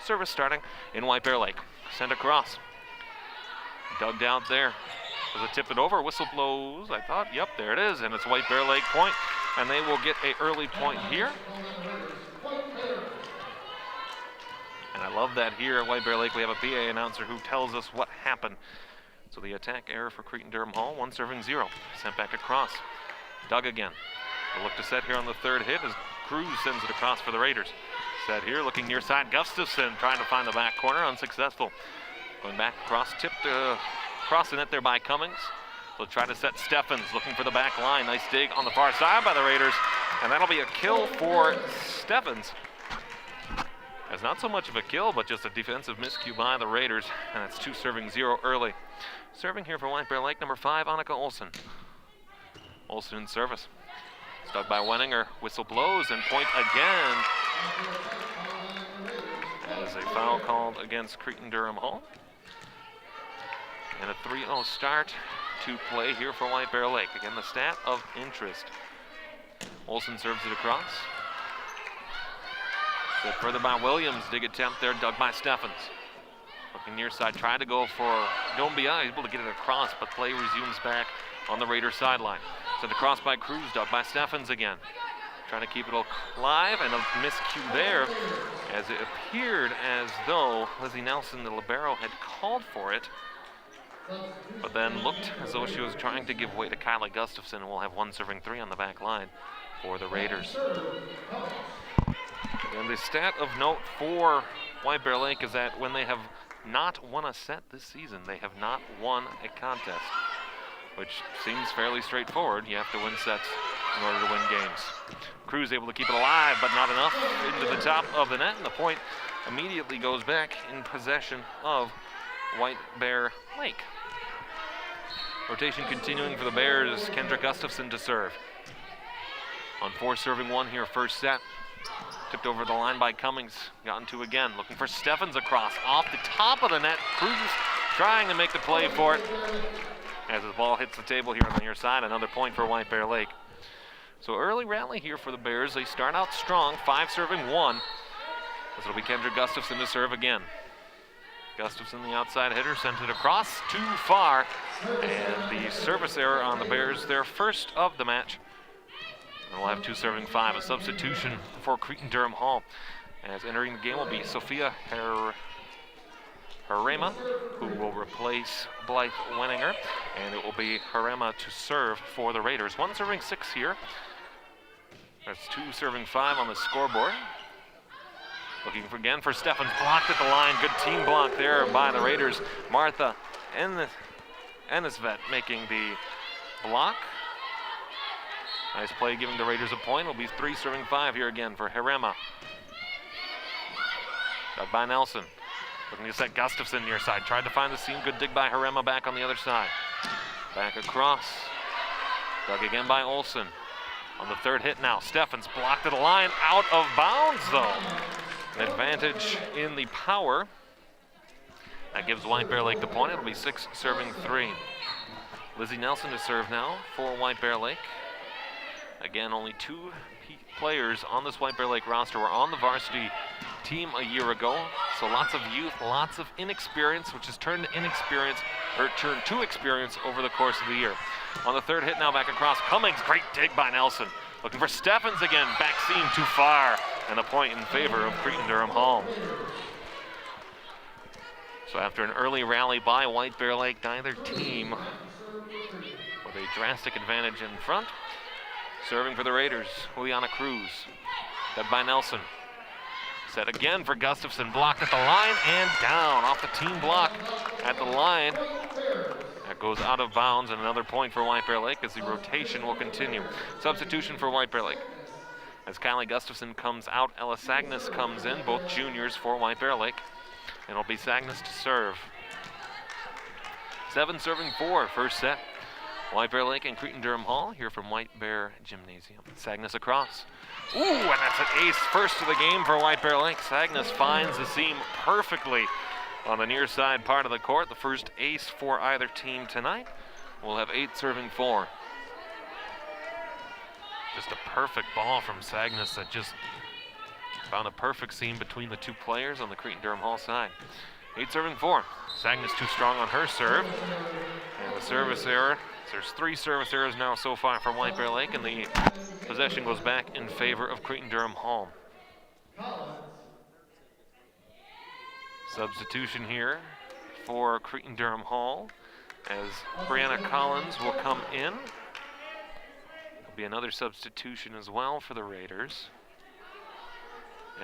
Service starting in White Bear Lake. Sent across. Dug down there. Does it tip it over? Whistle blows. I thought, yep, there it is. And it's White Bear Lake point. And they will get an early point here. And I love that here at White Bear Lake we have a PA announcer who tells us what happened. So the attack error for Cretin-Derham Hall, 1 serving 0. Sent back across. Dug again. We'll look to set here on the third hit as Cruz sends it across for the Raiders. Set here, looking near side. Gustafson trying to find the back corner, unsuccessful. Going back across, tipped across the net there by Cummings. They'll try to set Steffens, looking for the back line. Nice dig on the far side by the Raiders. And that'll be a kill for Steffens. It's not so much of a kill, but just a defensive miscue by the Raiders. And it's 2 serving 0 early. Serving here for White Bear Lake, number 5, Annika Olsen. Olsen in service. Stuck by Wenninger, whistle blows and point again. As a foul called against Cretin-Derham Hall. And a 3-0 start to play here for White Bear Lake. Again, the stat of interest. Olsen serves it across. Set further by Williams, dig attempt there, dug by Steffens. Looking near side, tried to go for Dombia, able to get it across, but play resumes back on the Raiders sideline. Sent across by Cruz, dug by Steffens again. Trying to keep it alive, and a miscue there as it appeared as though Lizzie Nelson, the libero, had called for it, but then looked as though she was trying to give way to Kylie Gustafson, and we'll have 1 serving 3 on the back line for the Raiders. And the stat of note for White Bear Lake is that when they have not won a set this season, they have not won a contest, which seems fairly straightforward. You have to win sets in order to win games. Cruz able to keep it alive, but not enough into the top of the net, and the point immediately goes back in possession of White Bear Lake. Rotation continuing for the Bears. Kendra Gustafson to serve. On 4 serving 1 here, first set. Tipped over the line by Cummings. Gotten to again. Looking for Steffens across. Off the top of the net. Cruz trying to make the play for it. As the ball hits the table here on the near side. Another point for White Bear Lake. So early rally here for the Bears. They start out strong. 5 serving 1. This will be Kendra Gustafson to serve again. Gustafson, the outside hitter, sent it across too far. And the service error on the Bears, their first of the match. And we'll have 2 serving 5. A substitution for Cretin-Derham Hall. As entering the game will be Sophia Harema, who will replace Blythe Wenninger. And it will be Harema to serve for the Raiders. 1 serving 6 here. That's 2 serving 5 on the scoreboard. Looking again for Steffens, blocked at the line. Good team block there by the Raiders. Martha Ennisvet making the block. Nice play giving the Raiders a point. It'll be 3 serving 5 here again for Harema. Dug by Nelson. Looking to set Gustafson near side. Tried to find the seam. Good dig by Harema back on the other side. Back across. Dug again by Olsen. On the third hit now. Steffens blocked at the line. Out of bounds though. An advantage in the power. That gives White Bear Lake the point. It'll be 6 serving 3. Lizzie Nelson to serve now for White Bear Lake. Again, only 2 players on this White Bear Lake roster were on the varsity team a year ago. So lots of youth, lots of inexperience, which has turned to experience over the course of the year. On the third hit now, back across. Cummings, great dig by Nelson. Looking for Steffens again, back seam too far. And a point in favor of Cretin-Derham Hall. So after an early rally by White Bear Lake, neither team with a drastic advantage in front. Serving for the Raiders, Juliana Cruz. Dug by Nelson. Set again for Gustafson, blocked at the line and down off the team block at the line. That goes out of bounds, and another point for White Bear Lake as the rotation will continue. Substitution for White Bear Lake. As Kylie Gustafson comes out, Ella Sagnes comes in, both juniors for White Bear Lake. And it'll be Sagnes to serve. 7 serving 4, first set. White Bear Lake and Cretin-Derham Hall here from White Bear Gymnasium. Sagnes across. Ooh, and that's an ace first of the game for White Bear Lake. Sagnes finds the seam perfectly on the near side part of the court. The first ace for either team tonight. We'll have 8 serving 4. Just a perfect ball from Sagnes that just Found a perfect seam between the two players on the Cretin-Derham Hall side. 8 serving 4. Sagna's too strong on her serve. And the service error. There's 3 service errors now so far for White Bear Lake, and the possession goes back in favor of Cretin-Derham Hall. Substitution here for Cretin-Derham Hall as Brianna Collins will come in. There'll be another substitution as well for the Raiders.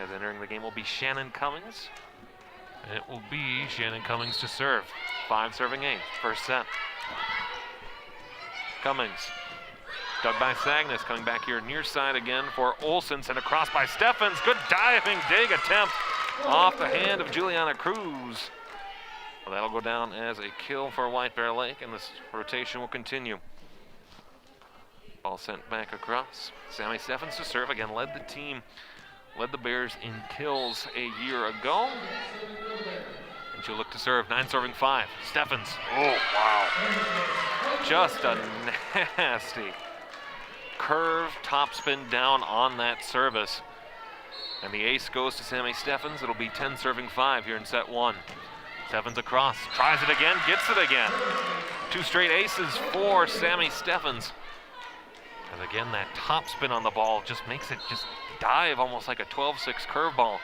As entering the game will be Shannon Cummings. And it will be Shannon Cummings to serve. 5 serving 8, first set. Cummings, dug by Sagnas, coming back here near side again for Olsen, sent across by Steffens. Good diving dig attempt off the hand of Juliana Cruz. Well, that'll go down as a kill for White Bear Lake, and this rotation will continue. Ball sent back across. Sammy Steffens to serve, again led the Bears in kills a year ago. And she'll look to serve, 9 serving 5. Steffens, oh wow. Just a nasty curve topspin down on that service. And the ace goes to Sammy Steffens. It'll be 10 serving 5 here in set 1. Steffens across, tries it again, gets it again. 2 straight aces for Sammy Steffens. And again, that topspin on the ball just makes it just dive almost like a 12-6 curveball.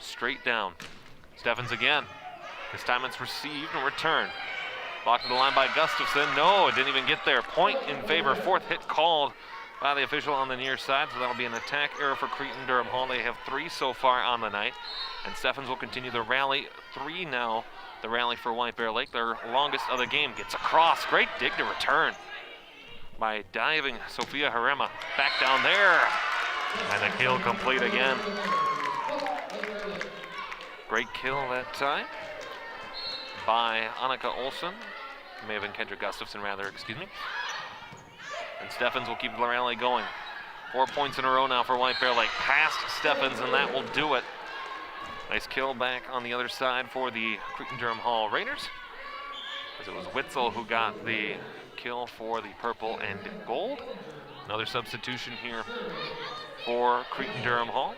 Straight down. Steffens again. This time it's received and returned. Blocked to the line by Gustafson. No, it didn't even get there. Point in favor. 4th hit called by the official on the near side, so that'll be an attack error for Cretin-Derham Hall. They have 3 so far on the night, and Steffens will continue the rally. 3 now, the rally for White Bear Lake, their longest of the game. Gets across, great dig to return by diving Sophia Harema. Back down there, and the kill complete again. Great kill that time by Annika Olsen. May have been Kendra Gustafson rather, excuse me. And Steffens will keep the rally going. 4 points in a row now for White Bear Lake. Past Steffens, and that will do it. Nice kill back on the other side for the Cretin-Derham Hall Raiders, as it was Witzel who got the kill for the purple and gold. Another substitution here for Cretin-Derham Hall,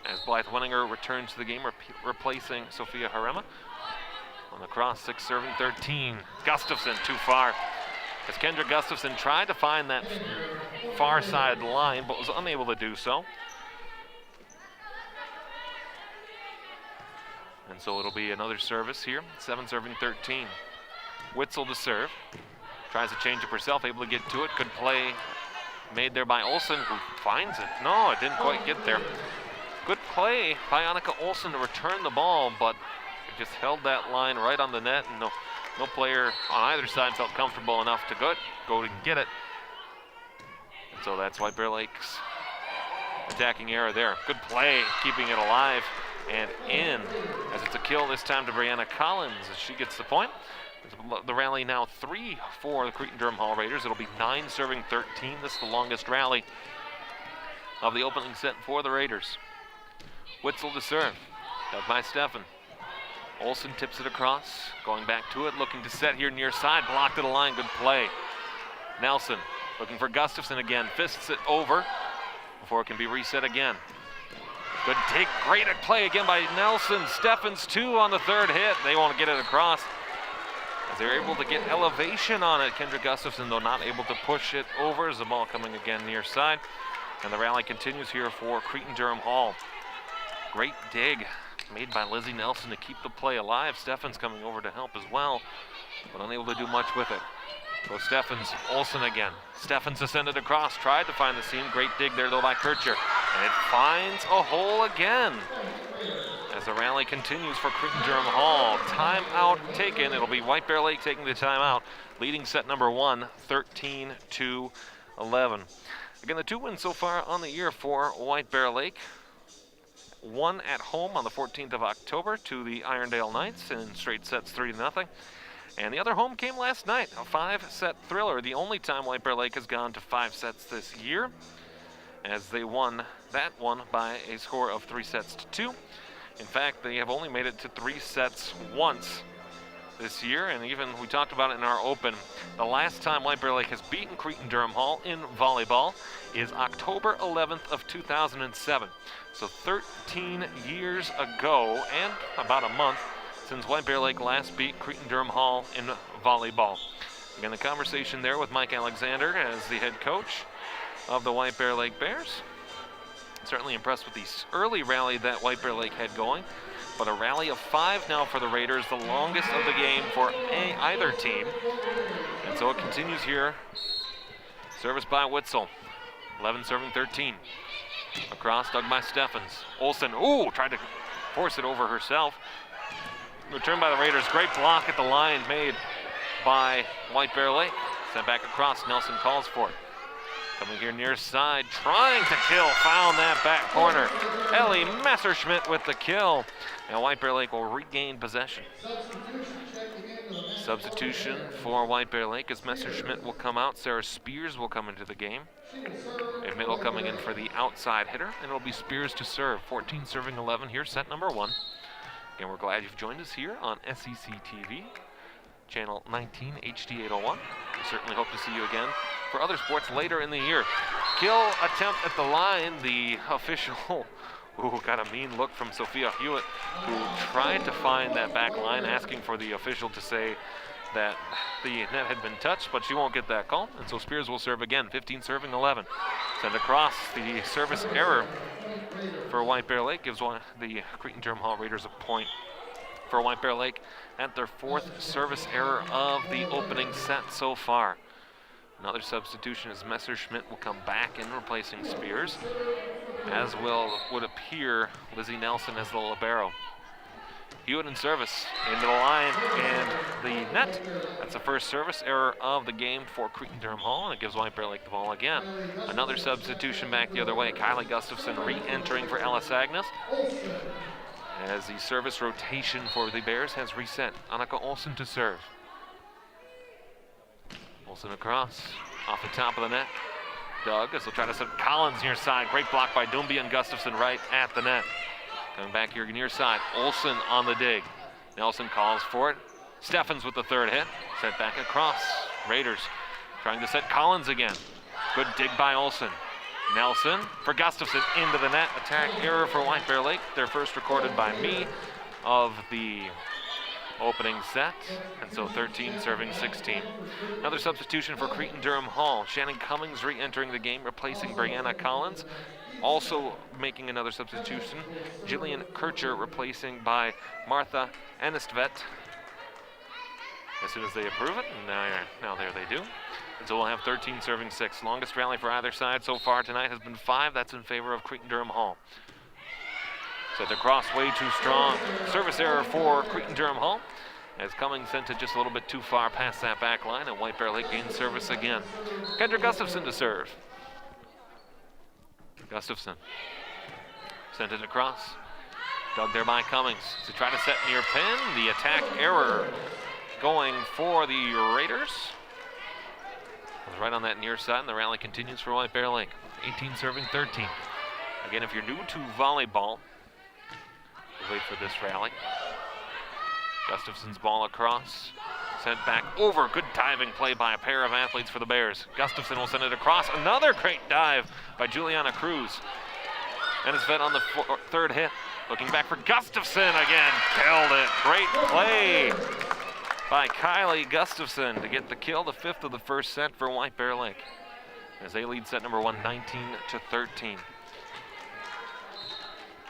as Blythe Wenninger returns to the game, replacing Sophia Harema. On the cross, 6 serving 13. Gustafson too far, as Kendra Gustafson tried to find that far side line, but was unable to do so. And so it'll be another service here, 7 serving 13. Witzel to serve. Tries to change up herself, able to get to it. Good play made there by Olsen, who finds it. No, it didn't quite get there. Good play by Annika Olsen to return the ball, but it just held that line right on the net, and no player on either side felt comfortable enough to go and get it. And so that's White Bear Lake's attacking error there. Good play, keeping it alive and in, as it's a kill this time to Brianna Collins as she gets the point. The rally now 3 for the Cretin-Derham Hall Raiders. It'll be 9 serving 13. This is the longest rally of the opening set for the Raiders. Witzel to serve, dug by Steffen. Olsen tips it across, going back to it, looking to set here near side, blocked to the line, good play. Nelson looking for Gustafson again, fists it over before it can be reset again. Good dig, great play again by Nelson. Steffens 2 on the 3rd hit. They won't get it across, as they're able to get elevation on it. Kendra Gustafson, though, not able to push it over, as the ball coming again near side. And the rally continues here for Cretin-Derham Hall. Great dig made by Lizzie Nelson to keep the play alive. Steffens coming over to help as well, but unable to do much with it. So Steffens, Olsen again. Steffens ascended across, tried to find the seam. Great dig there though by Kircher. And it finds a hole again, as the rally continues for Cretin-Derham Hall. Timeout taken. It'll be White Bear Lake taking the timeout, leading set number 1, 13-11. Again, the 2 wins so far on the year for White Bear Lake. 1 at home on the 14th of October to the Irondale Knights in straight sets 3-0. And the other home came last night, a 5-set thriller, the only time White Bear Lake has gone to 5 sets this year, as they won that one by a score of 3-2. In fact, they have only made it to 3 sets once this year, and even we talked about it in our open, The last time White Bear Lake has beaten Cretin-Derham Hall in volleyball is October 11th of 2007. So 13 years ago and about a month since White Bear Lake last beat Cretin-Derham Hall in volleyball. Again, the conversation there with Mike Alexander as the head coach of the White Bear Lake Bears. Certainly impressed with the early rally that White Bear Lake had going, but a rally of 5 now for the Raiders, the longest of the game for either team. And so it continues here. Service by Witzel. 11 serving 13. Across, dug by Steffens. Olsen, tried to force it over herself. Returned by the Raiders. Great block at the line made by White Bear Lake. Sent back across. Nelson calls for it. Coming here near side, trying to kill. Found that back corner. Ellie Messerschmidt with the kill. And White Bear Lake will regain possession. Substitution for White Bear Lake as Messerschmidt will come out. Sarah Spears will come into the game. And Middle coming in for the outside hitter. And it'll be Spears to serve. 14 serving 11 here, set number 1. Again, we're glad you've joined us here on SEC TV, channel 19, HD 801. We certainly hope to see you again for other sports later in the year. Kill attempt at the line. The official got a mean look from Sophia Hewitt, who tried to find that back line, asking for the official to say that the net had been touched, but she won't get that call. And so Spears will serve again, 15 serving 11. Sent across. The service error for White Bear Lake gives the Cretin-Derham Hall Raiders a point. For White Bear Lake at their 4th service error of the opening set so far. Another substitution as Messerschmidt will come back in, replacing Spears, as would appear Lizzie Nelson as the libero. Hewitt in service, into the line and the net. That's the first service error of the game for Cretin-Derham Hall, and it gives White Bear Lake the ball again. Another substitution back the other way. Kylie Gustafson re-entering for Ellis Agnes, as the service rotation for the Bears has reset. Annika Olsen to serve. Olsen across, off the top of the net. Doug as they'll try to set Collins near side. Great block by Doumbia and Gustafson right at the net. Coming back here near side. Olsen on the dig. Nelson calls for it. Steffens with the third hit. Sent back across. Raiders trying to set Collins again. Good dig by Olsen. Nelson for Gustafson into the net. Attack error for White Bear Lake. Their first recorded by me of the opening set. And so 13 serving 16. Another substitution for Cretin-Derham Hall. Shannon Cummings re-entering the game, replacing Brianna Collins. Also making another substitution, Jillian Kircher replacing by Martha Enestvet. As soon as they approve it, and now there they do. And so we'll have 13 serving 6. Longest rally for either side so far tonight has been 5. That's in favor of Cretin-Derham Hall. Set across, way too strong. Service error for Cretin-Derham Hall, as Cummings sent it just a little bit too far past that back line, and White Bear Lake gains service again. Kendra Gustafson to serve. Gustafson sent it across. Dug there by Cummings to try to set near pin. The attack error going for the Raiders. It was right on that near side, and the rally continues for White Bear Lake. 18 serving 13. Again, if you're new to volleyball, wait for this rally. Gustafson's ball across. Sent back over. Good diving play by a pair of athletes for the Bears. Gustafson will send it across. Another great dive by Juliana Cruz. And it's been on the third hit. Looking back for Gustafson again. Killed it. Great play by Kylie Gustafson to get the kill, the 5th of the first set for White Bear Lake, as they lead set number 1, 19-13.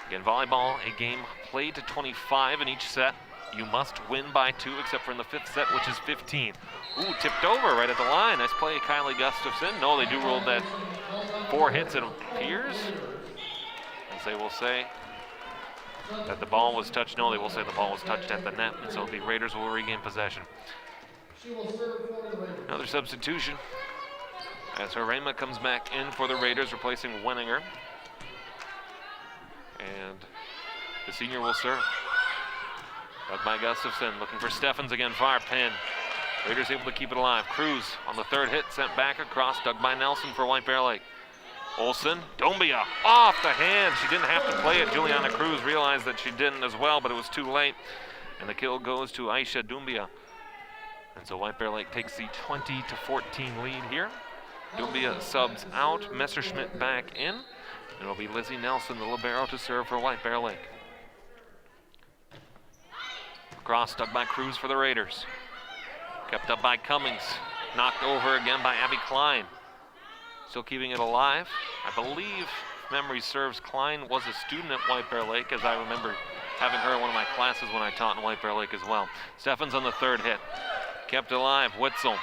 Again, volleyball, a game played to 25 in each set. You must win by 2, except for in the 5th set, which is 15. Tipped over right at the line. Nice play, Kylie Gustafson. No, they do rule that 4 hits, it appears. As they will say that the ball was touched. No, they will say the ball was touched at the net, and so the Raiders will regain possession. Another substitution as Harema comes back in for the Raiders, replacing Wenninger. And the senior will serve. Dug by Gustafson, looking for Steffens again, far pin. Raiders able to keep it alive. Cruz on the third hit, sent back across, dug by Nelson for White Bear Lake. Olsen, Doumbia, off the hand. She didn't have to play it. Juliana Cruz realized that she didn't as well, but it was too late. And the kill goes to Aisha Doumbia. And so White Bear Lake takes the 20-14 lead here. Dumbia subs out, Messerschmitt back in. And it'll be Lizzie Nelson, the libero, to serve for White Bear Lake. Cross dug by Cruz for the Raiders. Kept up by Cummings. Knocked over again by Abby Klein. Still keeping it alive. I believe, if memory serves, Klein was a student at White Bear Lake, as I remember having her in one of my classes when I taught in White Bear Lake as well. Steffens on the third hit. Kept alive, Witzel.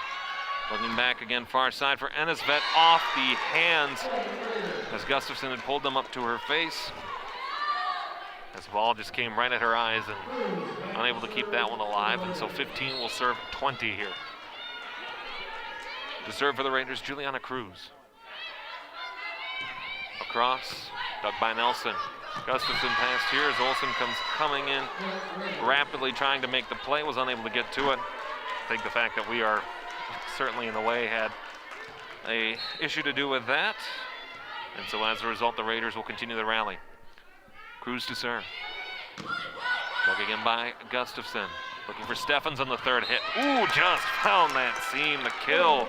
Looking back again, far side for Ennisvet, off the hands as Gustafson had pulled them up to her face. As the ball just came right at her eyes and unable to keep that one alive. And so 15 will serve 20 here. To serve for the Raiders, Juliana Cruz. Across, dug by Nelson. Gustafson passed here as Olsen comes coming in, rapidly trying to make the play, was unable to get to it. I think the fact that we are certainly in the way had an issue to do with that. And so as a result, the Raiders will continue the rally. Cruz to serve. Dug again by Gustafson. Looking for Steffens on the third hit. Ooh, just found that seam. The kill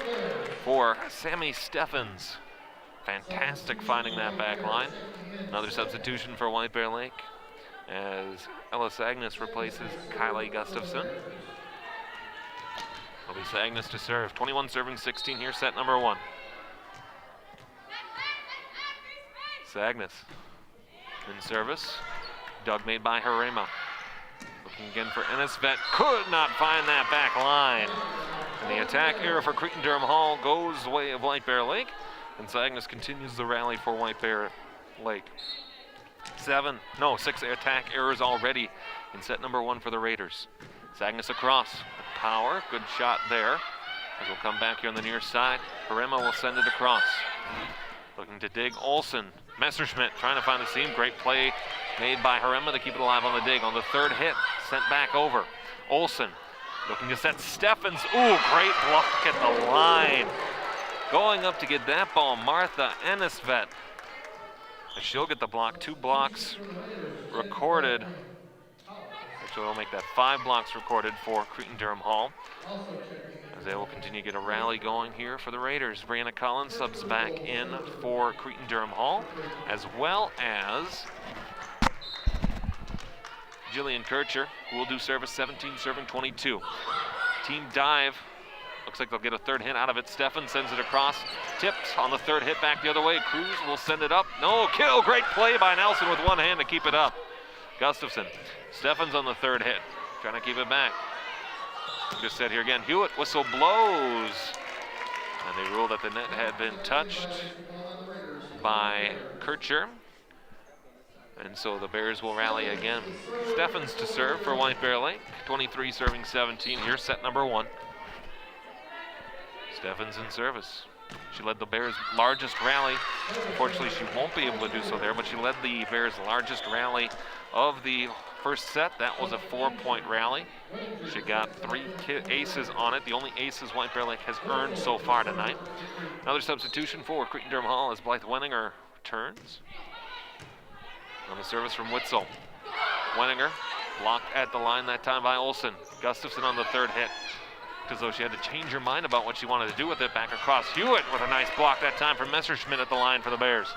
for Sammy Steffens. Fantastic finding that back line. Another substitution for White Bear Lake as Ellis Agnes replaces Kylie Gustafson. It'll be Agnes to serve. 21 serving 16 here, set number 1. Agnes in service. Dug made by Harema. Looking again for Ennisvet. Could not find that back line. And the attack error for Cretin-Derham Hall goes the way of White Bear Lake. And so Agnes continues the rally for White Bear Lake. 6 attack errors already in set number 1 for the Raiders. Agnes across. Power, good shot there. As we'll come back here on the near side. Harema will send it across. Looking to dig, Olsen. Messerschmitt trying to find the seam. Great play made by Harema to keep it alive on the dig. On the third hit, sent back over. Olsen looking to set Steffens. Ooh, great block at the line. Going up to get that ball, Martha Ennisvet. She'll get the block. 2 blocks recorded. Actually, we'll make that 5 blocks recorded for Cretin-Derham Hall. As they will continue to get a rally going here for the Raiders. Brianna Collins subs back in for Cretin-Derham Hall, as well as Jillian Kircher, who will do service 17, serving 22. Team dive. Looks like they'll get a third hit out of it. Steffens sends it across. Tipped on the third hit back the other way. Cruz will send it up. No kill. Great play by Nelson with one hand to keep it up. Gustafson. Steffens on the third hit. Trying to keep it back. Just said here again, Hewitt whistle blows. And they ruled that the net had been touched by Kircher. And so the Bears will rally again. Steffens to serve for White Bear Lake. 23 serving 17 here, set number 1. Steffens in service. She led the Bears' largest rally. Unfortunately, she won't be able to do so there, but she led the Bears' largest rally of the first set. That was a 4-point rally. She got 3 aces on it, the only aces White Bear Lake has earned so far tonight. Another substitution for Cretin-Derham Hall as Blythe Wenninger returns. On the service from Witzel. Wenninger blocked at the line that time by Olsen. Gustafson on the third hit. As though she had to change her mind about what she wanted to do with it. Back across. Hewitt with a nice block that time from Messerschmitt at the line for the Bears.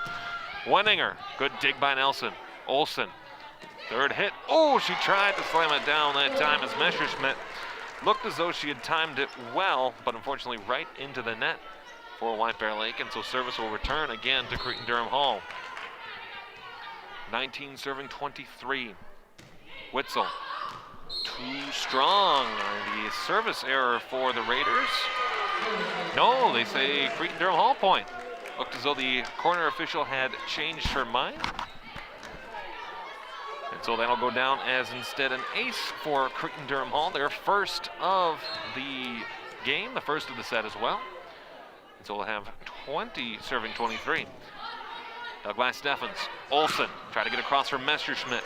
Wenninger, good dig by Nelson. Olsen, third hit. Oh, she tried to slam it down that time as Messerschmitt looked as though she had timed it well, but unfortunately right into the net for White Bear Lake, and so service will return again to Cretin-Derham Hall. 19 serving 23. Witzel. Too strong. The service error for the Raiders. No, they say Cretin-Derham Hall point. Looked as though the corner official had changed her mind. And so that'll go down as instead an ace for Cretin-Derham Hall. Their first of the game, the first of the set as well. And so we'll have 20 serving 23. Dug by Steffens. Olsen tried to get across for Messerschmitt.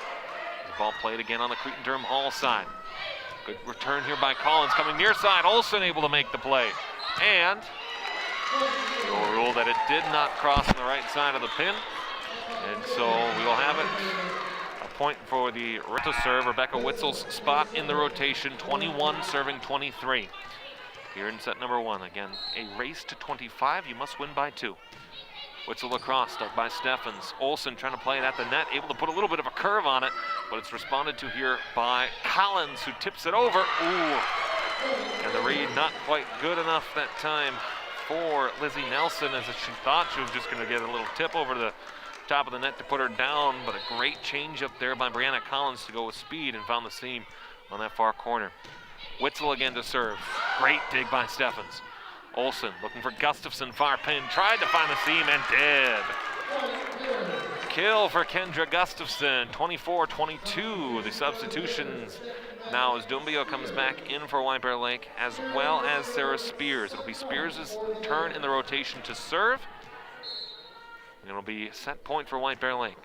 Ball played again on the Cretin-Derham Hall side. Good return here by Collins coming near side. Olsen able to make the play. And we'll rule that it did not cross on the right side of the pin. And so we will have it a point for the to serve. Rebecca Witzel's spot in the rotation. 21 serving 23. here in set number 1. Again, a race to 25. You must win by 2. Witzel across, dug by Steffens. Olsen trying to play it at the net, able to put a little bit of a curve on it, but it's responded to here by Collins, who tips it over. Ooh, and the read not quite good enough that time for Lizzie Nelson, as she thought she was just going to get a little tip over the top of the net to put her down, but a great change up there by Brianna Collins to go with speed and found the seam on that far corner. Witzel again to serve. Great dig by Steffens. Olsen looking for Gustafson, far pin, tried to find the seam and did. Kill for Kendra Gustafson, 24-22. The substitutions now as Dumbio comes back in for White Bear Lake, as well as Sarah Spears. It'll be Spears' turn in the rotation to serve. And it'll be set point for White Bear Lake.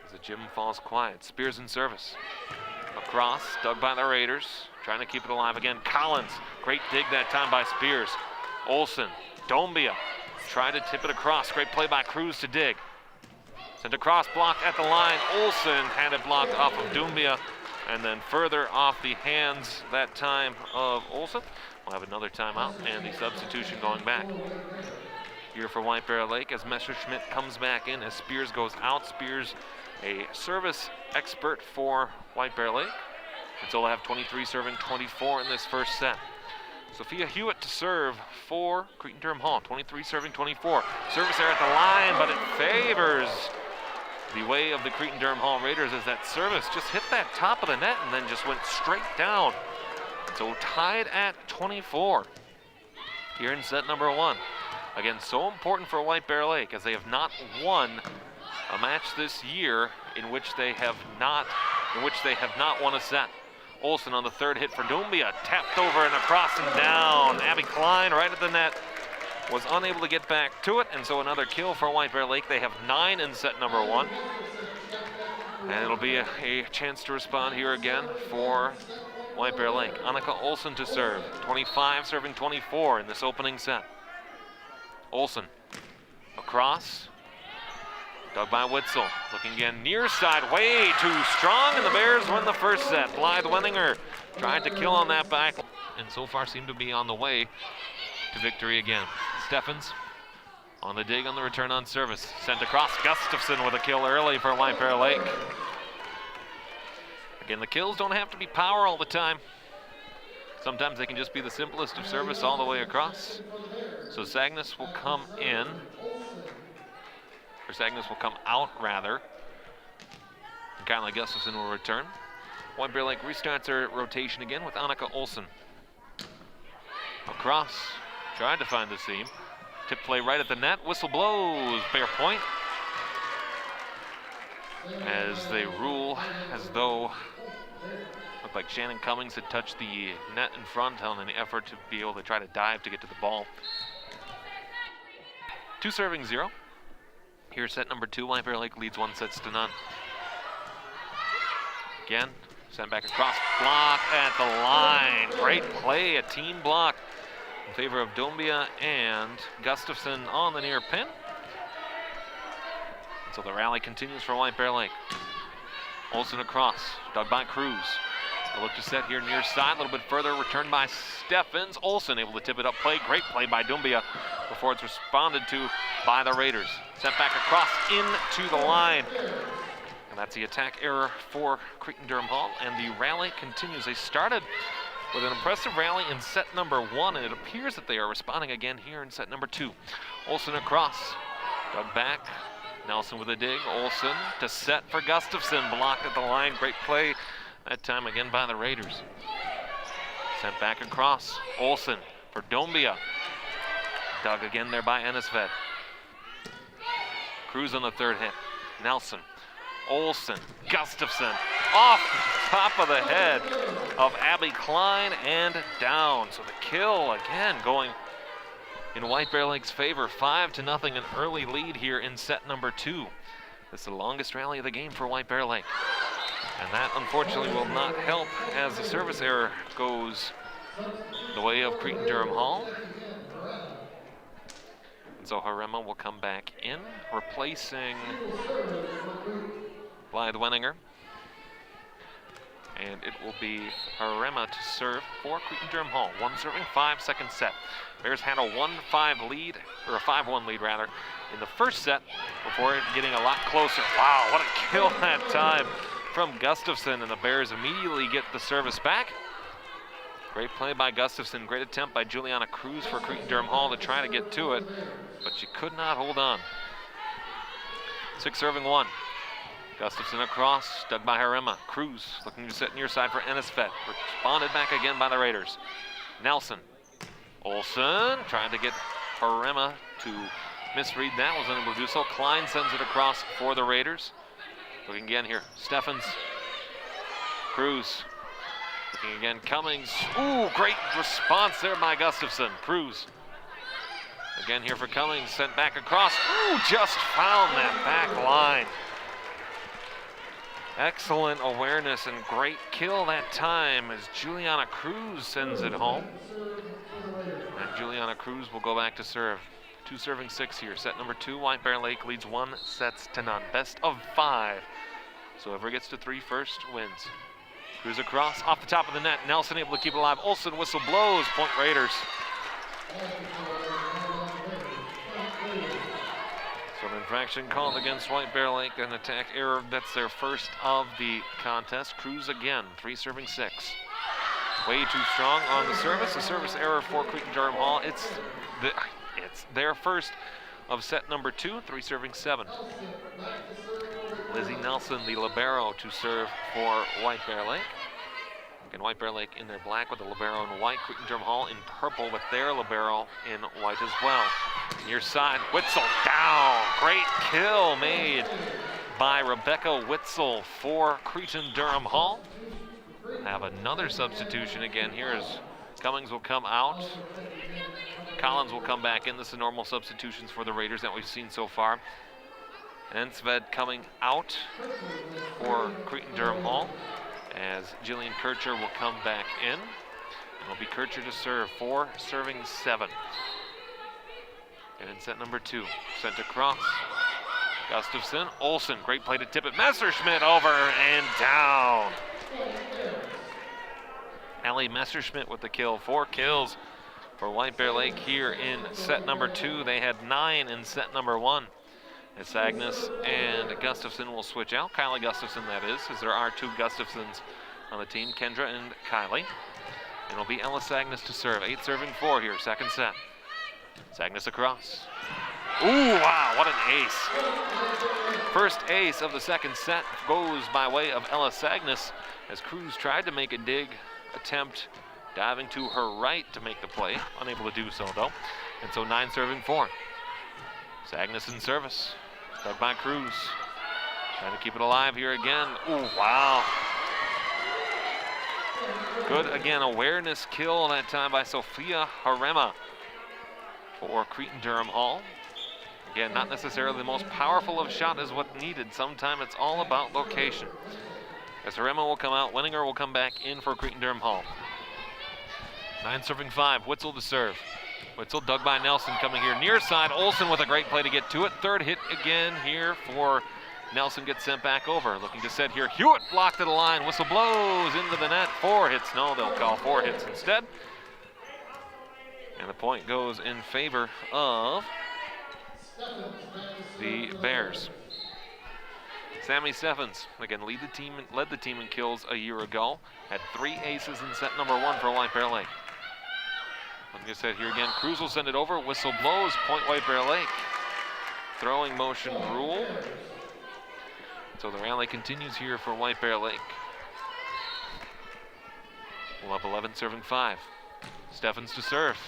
As the gym falls quiet, Spears in service. Across, dug by the Raiders, trying to keep it alive again. Collins, great dig that time by Spears. Olsen, Dombia, tried to tip it across. Great play by Cruz to dig. Sent across, blocked at the line. Olsen had it blocked off of Dumbia, and then further off the hands that time of Olsen. We'll have another timeout and the substitution going back. Here for White Bear Lake as Messerschmidt comes back in as Spears goes out. Spears, a service expert for White Bear Lake. And so they'll have 23 serving 24 in this first set. Sophia Hewitt to serve for Cretin-Derham Hall. 23 serving 24. Service there at the line, but it favors the way of the Cretin-Derham Hall Raiders as that service just hit that top of the net and then just went straight down. So tied at 24 here in set number 1. Again, so important for White Bear Lake as they have not won a match this year in which they have not won a set. Olsen on the third hit for Dumbia, tapped over and across and down. Abby Klein right at the net was unable to get back to it, and so another kill for White Bear Lake. They have 9 in set number 1. And it'll be a chance to respond here again for White Bear Lake. Annika Olsen to serve, 25 serving 24 in this opening set. Olsen across, dug by Witzel, looking again near side, way too strong, and the Bears win the first set. Blythe Wenninger tried to kill on that back, and so far seem to be on the way to victory again. Steffens on the dig on the return on service, sent across. Gustafson with a kill early for White Bear Lake. Again, the kills don't have to be power all the time. Sometimes they can just be the simplest of service all the way across. So Sagnas will come in, or Sagnas will come out rather. And Kylie Gustafson will return. White Bear Lake restarts their rotation again with Annika Olsen. Across, tried to find the seam. Tip play right at the net, whistle blows, fair point. As they rule as though looked like Shannon Cummings had touched the net in front on an effort to be able to try to dive to get to the ball. 2 serving 0. Here's set number 2. White Bear Lake leads 1-0. Again, sent back across, block at the line. Great play, a team block in favor of Dombia and Gustafson on the near pin. And so the rally continues for White Bear Lake. Olsen across, dug by Cruz. A look to set here near side, a little bit further, returned by Steffens. Olsen able to tip it up, great play by Dumbia before it's responded to by the Raiders. Sent back across into the line. And that's the attack error for Cretin-Derham Hall, and the rally continues. They started with an impressive rally in set number 1, and it appears that they are responding again here in set number 2. Olsen across, dug back. Nelson with a dig. Olsen to set for Gustafson, blocked at the line. Great play that time again by the Raiders. Sent back across. Olsen for Dombia. Dug again there by Ennisved. Cruz on the third hit. Nelson. Olsen. Gustafson. Off the top of the head of Abby Klein and down. So the kill again going in White Bear Lake's favor. 5-0, an early lead here in set number 2. This is the longest rally of the game for White Bear Lake. And that unfortunately will not help as the service error goes the way of Cretin-Derham Hall. And so Harema will come back in, replacing Blythe Wenninger. And it will be Harema to serve for Cretin-Derham Hall. 1-5 second set. Bears had a 1-5 lead, or a 5-1 lead rather, in the first set before it getting a lot closer. Wow, what a kill that time from Gustafson, and the Bears immediately get the service back. Great play by Gustafson, great attempt by Juliana Cruz for Cretin-Derham Hall to try to get to it, but she could not hold on. 6-1. Gustafson across, dug by Harema. Cruz looking to set near side for Ennisfed. Responded back again by the Raiders. Nelson. Olsen trying to get Harema to misread that, was unable to do so. Klein sends it across for the Raiders. Looking again here, Steffens. Cruz. Looking again, Cummings. Ooh, great response there by Gustafson. Cruz. Again here for Cummings, sent back across. Ooh, just found that back line. Excellent awareness and great kill that time as Juliana Cruz sends it home. And Juliana Cruz will go back to serve. 2-6 here. Set number 2, White Bear Lake leads 1-0. Best of 5. So whoever gets to 3 first wins. Cruz across, off the top of the net. Nelson able to keep it alive. Olsen whistle blows. Point Raiders. So an infraction called against White Bear Lake, an attack error. That's their first of the contest. Cruz again, 3-6. Way too strong on the service. A service error for Cretin-Derham Hall. It's their first of set number 2, 3-7. Lizzie Nelson, the libero, to serve for White Bear Lake. Again, White Bear Lake in their black with the libero in white. Cretin-Derham Hall in purple with their libero in white as well. Near side, Witzel down. Great kill made by Rebecca Witzel for Cretin-Derham Hall. Have another substitution again here as Cummings will come out. Collins will come back in. This is normal substitutions for the Raiders that we've seen so far. Ensved coming out for Cretin-Derham Hall as Jillian Kircher will come back in. And it'll be Kircher to serve, 4-7. And in set number 2, sent across. Gustafson, Olsen, great play to tip it. Messerschmidt over and down. Allie Messerschmidt with the kill, 4 kills for White Bear Lake here in set number 2. They had 9 in set number 1. As Agnes and Gustafson will switch out. Kylie Gustafson, that is, as there are 2 Gustafsons on the team, Kendra and Kylie. And it'll be Ellis Agnes to serve. 8-4 here, second set. Agnes across. Ooh, wow, what an ace. First ace of the second set goes by way of Ellis Agnes as Cruz tried to make a dig attempt, diving to her right to make the play. Unable to do so, though. And so 9-4. Agnes in service. Dug by Cruz. Trying to keep it alive here again. Ooh, wow. Good, again, awareness kill that time by Sophia Harema for Cretin-Derham Hall. Again, not necessarily the most powerful of shot is what needed. Sometimes it's all about location. As Harema will come out, Winninger will come back in for Cretin-Derham Hall. 9-5, Witzel to serve. Witzel dug by Nelson coming here near side. Olsen with a great play to get to it. Third hit again here for Nelson, gets sent back over. Looking to set here. Hewitt blocked at the line. Whistle blows into the net. 4 hits. No, they'll call 4 hits instead. And the point goes in favor of the Bears. Sammy Steffens, again, led the team in kills a year ago. Had 3 aces in set number 1 for White Bear Lake. Like I said here again, Cruz will send it over. Whistle blows, point White Bear Lake. Throwing motion rule. So the rally continues here for White Bear Lake. We'll have 11-5. Steffens to serve.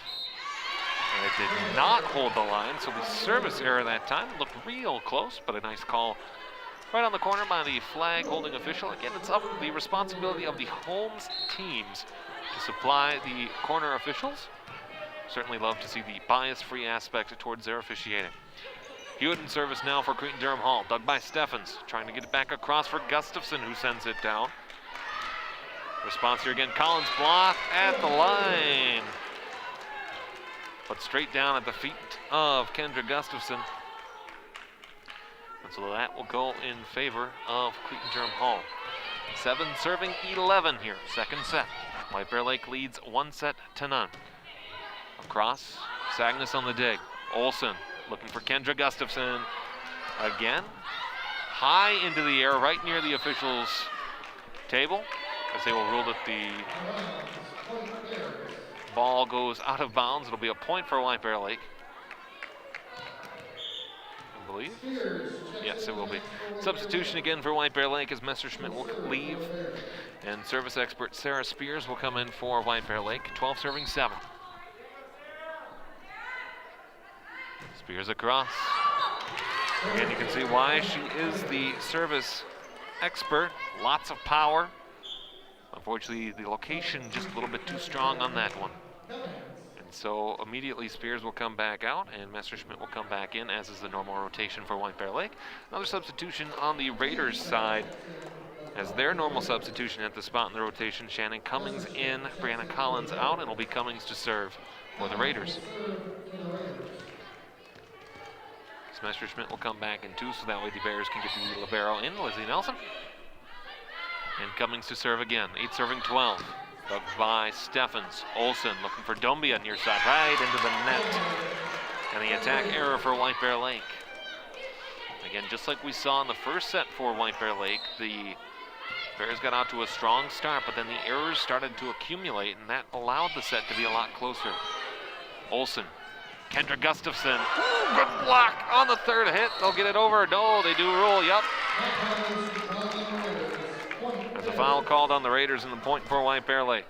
And it did not hold the line, so the service error that time looked real close, but a nice call right on the corner by the flag holding official. Again, it's up the responsibility of the home's teams to supply the corner officials. Certainly love to see the bias-free aspect towards their officiating. Hewitt in service now for Cretin-Derham Hall. Dug by Steffens, trying to get it back across for Gustafson, who sends it down. Response here again, Collins blocked at the line. But straight down at the feet of Kendra Gustafson. And so that will go in favor of Cretin-Derham Hall. 7 serving 11 here, second set. White Bear Lake leads 1-0. Across, Sagnus on the dig. Olsen looking for Kendra Gustafson. Again, high into the air, right near the officials' table, as they will rule that the ball goes out of bounds. It'll be a point for White Bear Lake, I believe. Yes, it will be. Substitution again for White Bear Lake as Messerschmidt will leave, and service expert Sarah Spears will come in for White Bear Lake. 12 serving 7. Spears across. Again, you can see why she is the service expert. Lots of power. Unfortunately, the location just a little bit too strong on that one. And so immediately Spears will come back out and Messerschmidt will come back in, as is the normal rotation for White Bear Lake. Another substitution on the Raiders side, as their normal substitution at the spot in the rotation. Shannon Cummings in, Brianna Collins out, and it'll be Cummings to serve for the Raiders. Messerschmidt will come back in too, so that way the Bears can get the libero in, Lizzie Nelson. And Cummings to serve again, 8 serving 12. Dug by Steffens. Olsen looking for Dombia near side, right into the net. And the attack error for White Bear Lake. Again, just like we saw in the first set for White Bear Lake, the Bears got out to a strong start, but then the errors started to accumulate, and that allowed the set to be a lot closer. Olsen. Kendra Gustafson, ooh, good block on the third hit. They'll get it over. No, they do rule, yep. There's a foul called on the Raiders and the point for White Bear Lake.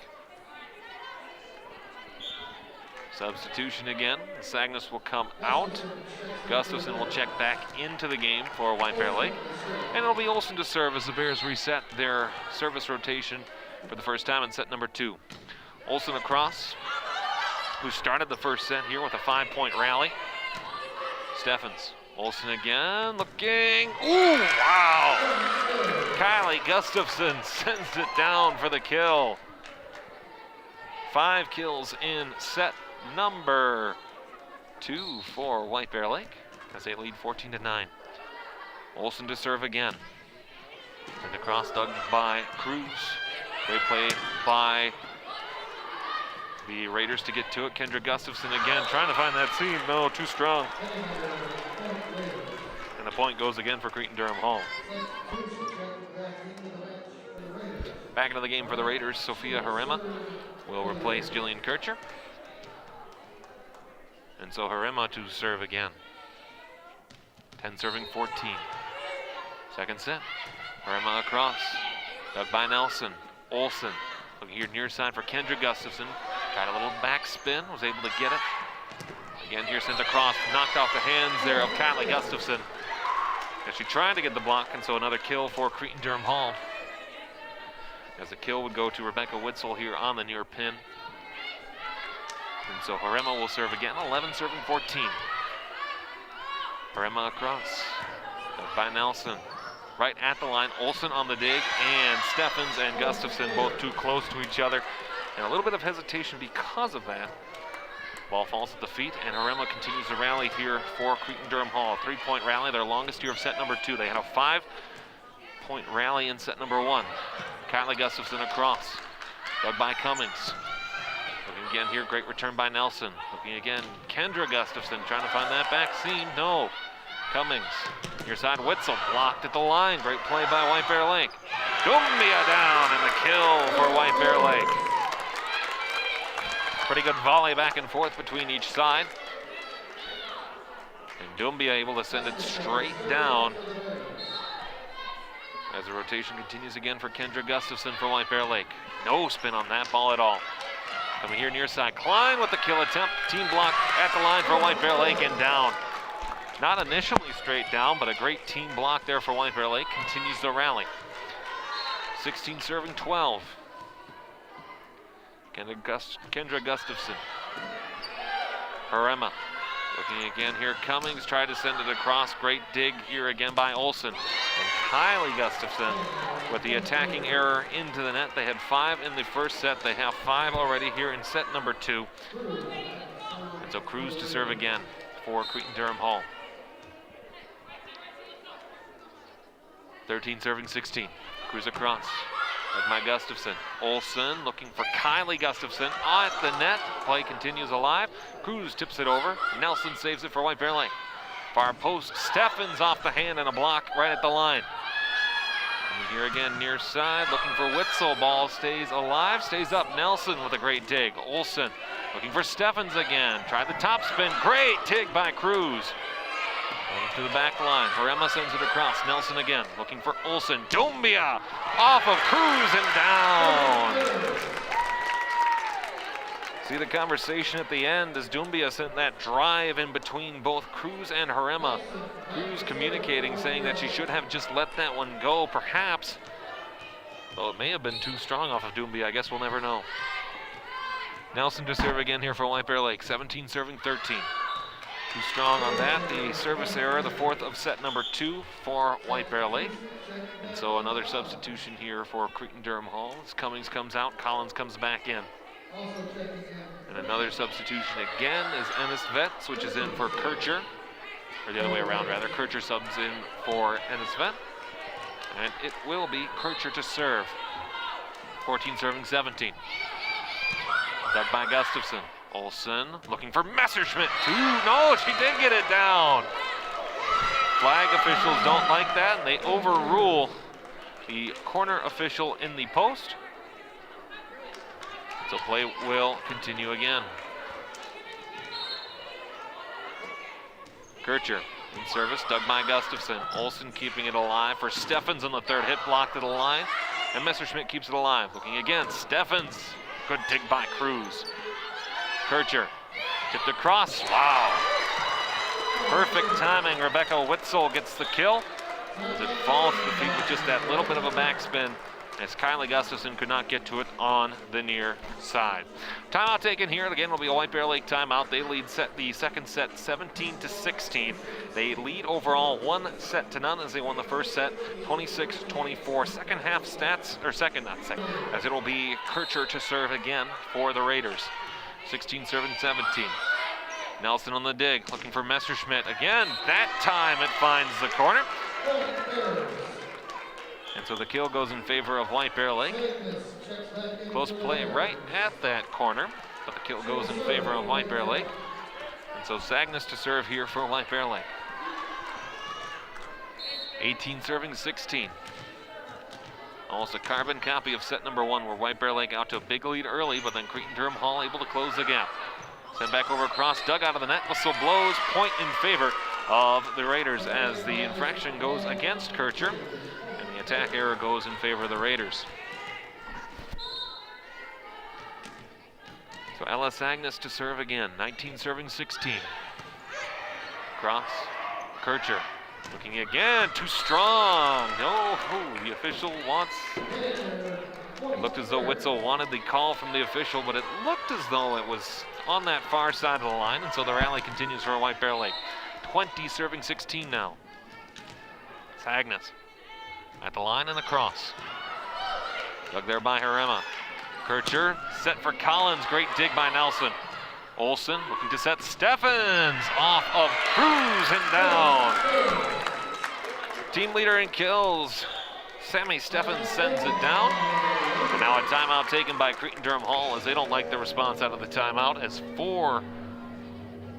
Substitution again. Sagnus will come out. Gustafson will check back into the game for White Bear Lake. And it'll be Olsen to serve as the Bears reset their service rotation for the first time in set number 2. Olsen across, who started the first set here with a 5-point rally. Steffens. Olsen again, looking. Ooh, wow! Kylie Gustafson sends it down for the kill. 5 kills in set number 2 for White Bear Lake, as they lead 14-9. Olsen to serve again. And across, dug by Cruz. Great play by the Raiders to get to it. Kendra Gustafson again, trying to find that seam. No, too strong. And the point goes again for Cretin-Derham Hall. Back into the game for the Raiders, Sophia Harema will replace Jillian Kircher. And so Harema to serve again. 10 serving 14. Second set. Harema across. Dug by Nelson. Olsen looking here near side for Kendra Gustafson. Got a little back spin, was able to get it. Again here sent across, knocked off the hands there of Kylie Gustafson. And she tried to get the block, and so another kill for Cretin-Derham Hall. As the kill would go to Rebecca Witzel here on the near pin. And so Harema will serve again, 11 serving 14. Harema across, by Nelson. Right at the line, Olsen on the dig, and Steffens and Gustafson both too close to each other. And a little bit of hesitation because of that. Ball falls at the feet, and Harema continues to rally here for Cretin-Derham Hall. 3-point rally, their longest here of set number 2. They had a 5-point rally in set number 1. Kylie Gustafson across, dug by Cummings. Looking again here, great return by Nelson. Looking again, Kendra Gustafson trying to find that back seam. No. Cummings, near side, Witzel blocked at the line. Great play by White Bear Lake. Dumbia down, and the kill for White Bear Lake. Pretty good volley back and forth between each side. And Dumbia able to send it straight down. As the rotation continues again for Kendra Gustafson for White Bear Lake. No spin on that ball at all. Coming here near side, Klein with the kill attempt. Team block at the line for White Bear Lake and down. Not initially straight down, but a great team block there for White Bear Lake. Continues the rally. 16 serving 12. Kendra Gustafson. Harema. Looking again here, Cummings tried to send it across. Great dig here again by Olsen. And Kylie Gustafson with the attacking error into the net. They had 5 in the first set. They have 5 already here in set number 2. And so Cruz to serve again for Cretin-Derham Hall. 13 serving 16. Cruz across. By Gustafson. Olsen looking for Kylie Gustafson at the net. Play continues alive. Cruz tips it over. Nelson saves it for White Bear Lake. Far post. Steffens off the hand and a block right at the line. And here again near side looking for Witzel. Ball stays alive. Stays up. Nelson with a great dig. Olsen looking for Steffens again. Tried the top spin. Great dig by Cruz. To the back line. Harema sends it across. Nelson again looking for Olsen. Dumbia off of Cruz and down. See the conversation at the end as Dumbia sent that drive in between both Cruz and Harema. Cruz communicating, saying that she should have just let that one go, perhaps. Though it may have been too strong off of Dumbia. I guess we'll never know. Nelson to serve again here for White Bear Lake. 17 serving 13. Too strong on that. The service error, the fourth of set number 2 for White Bear Lake. And so another substitution here for Cretin-Derham Hall. As Cummings comes out, Collins comes back in. And another substitution again is Ennis Vet switches in for Kircher. Or the other way around, rather. Kircher subs in for Ennis Vet. And it will be Kircher to serve. 14 serving 17. Dug by Gustafson. Olsen looking for Messerschmidt. No, she did get it down. Flag officials don't like that, and they overrule the corner official in the post. So play will continue again. Kircher in service, dug by Gustafson. Olsen keeping it alive for Steffens on the third hit, blocked at the line, and Messerschmidt keeps it alive. Looking again, Steffens. Good dig by Cruz. Kircher tipped across. Wow. Perfect timing. Rebecca Witzel gets the kill as it falls to the feet with just that little bit of a backspin as Kylie Gustafson could not get to it on the near side. Timeout taken here. Again, will be a White Bear Lake timeout. They lead the second set 17-16. They lead overall 1-0 as they won the first set 26-24. Second half stats, or second, not second, as it will be Kircher to serve again for the Raiders. 16 serving 17. Nelson on the dig, looking for Messerschmidt. Again, that time it finds the corner. And so the kill goes in favor of White Bear Lake. Close play right at that corner, but the kill goes in favor of White Bear Lake. And so Sagnas to serve here for White Bear Lake. 18 serving 16. Almost a carbon copy of set number 1 where White Bear Lake out to a big lead early, but then Cretin-Derham Hall able to close the gap. Sent back over across, dug out of the net, whistle blows, point in favor of the Raiders as the infraction goes against Kircher and the attack error goes in favor of the Raiders. So Ella Sagnas to serve again, 19 serving 16. Cross, Kircher. Looking again, too strong. No, the official wants. It looked as though Witzel wanted the call from the official, but it looked as though it was on that far side of the line, and so the rally continues for White Bear Lake. 20 serving 16 now. Sagnas at the line and across. Dug there by Harema. Kircher set for Collins. Great dig by Nelson. Olsen looking to set Steffens off of Cruz and down. Team leader in kills. Sammy Steffens sends it down. And now a timeout taken by Cretin-Derham Hall as they don't like the response out of the timeout as 4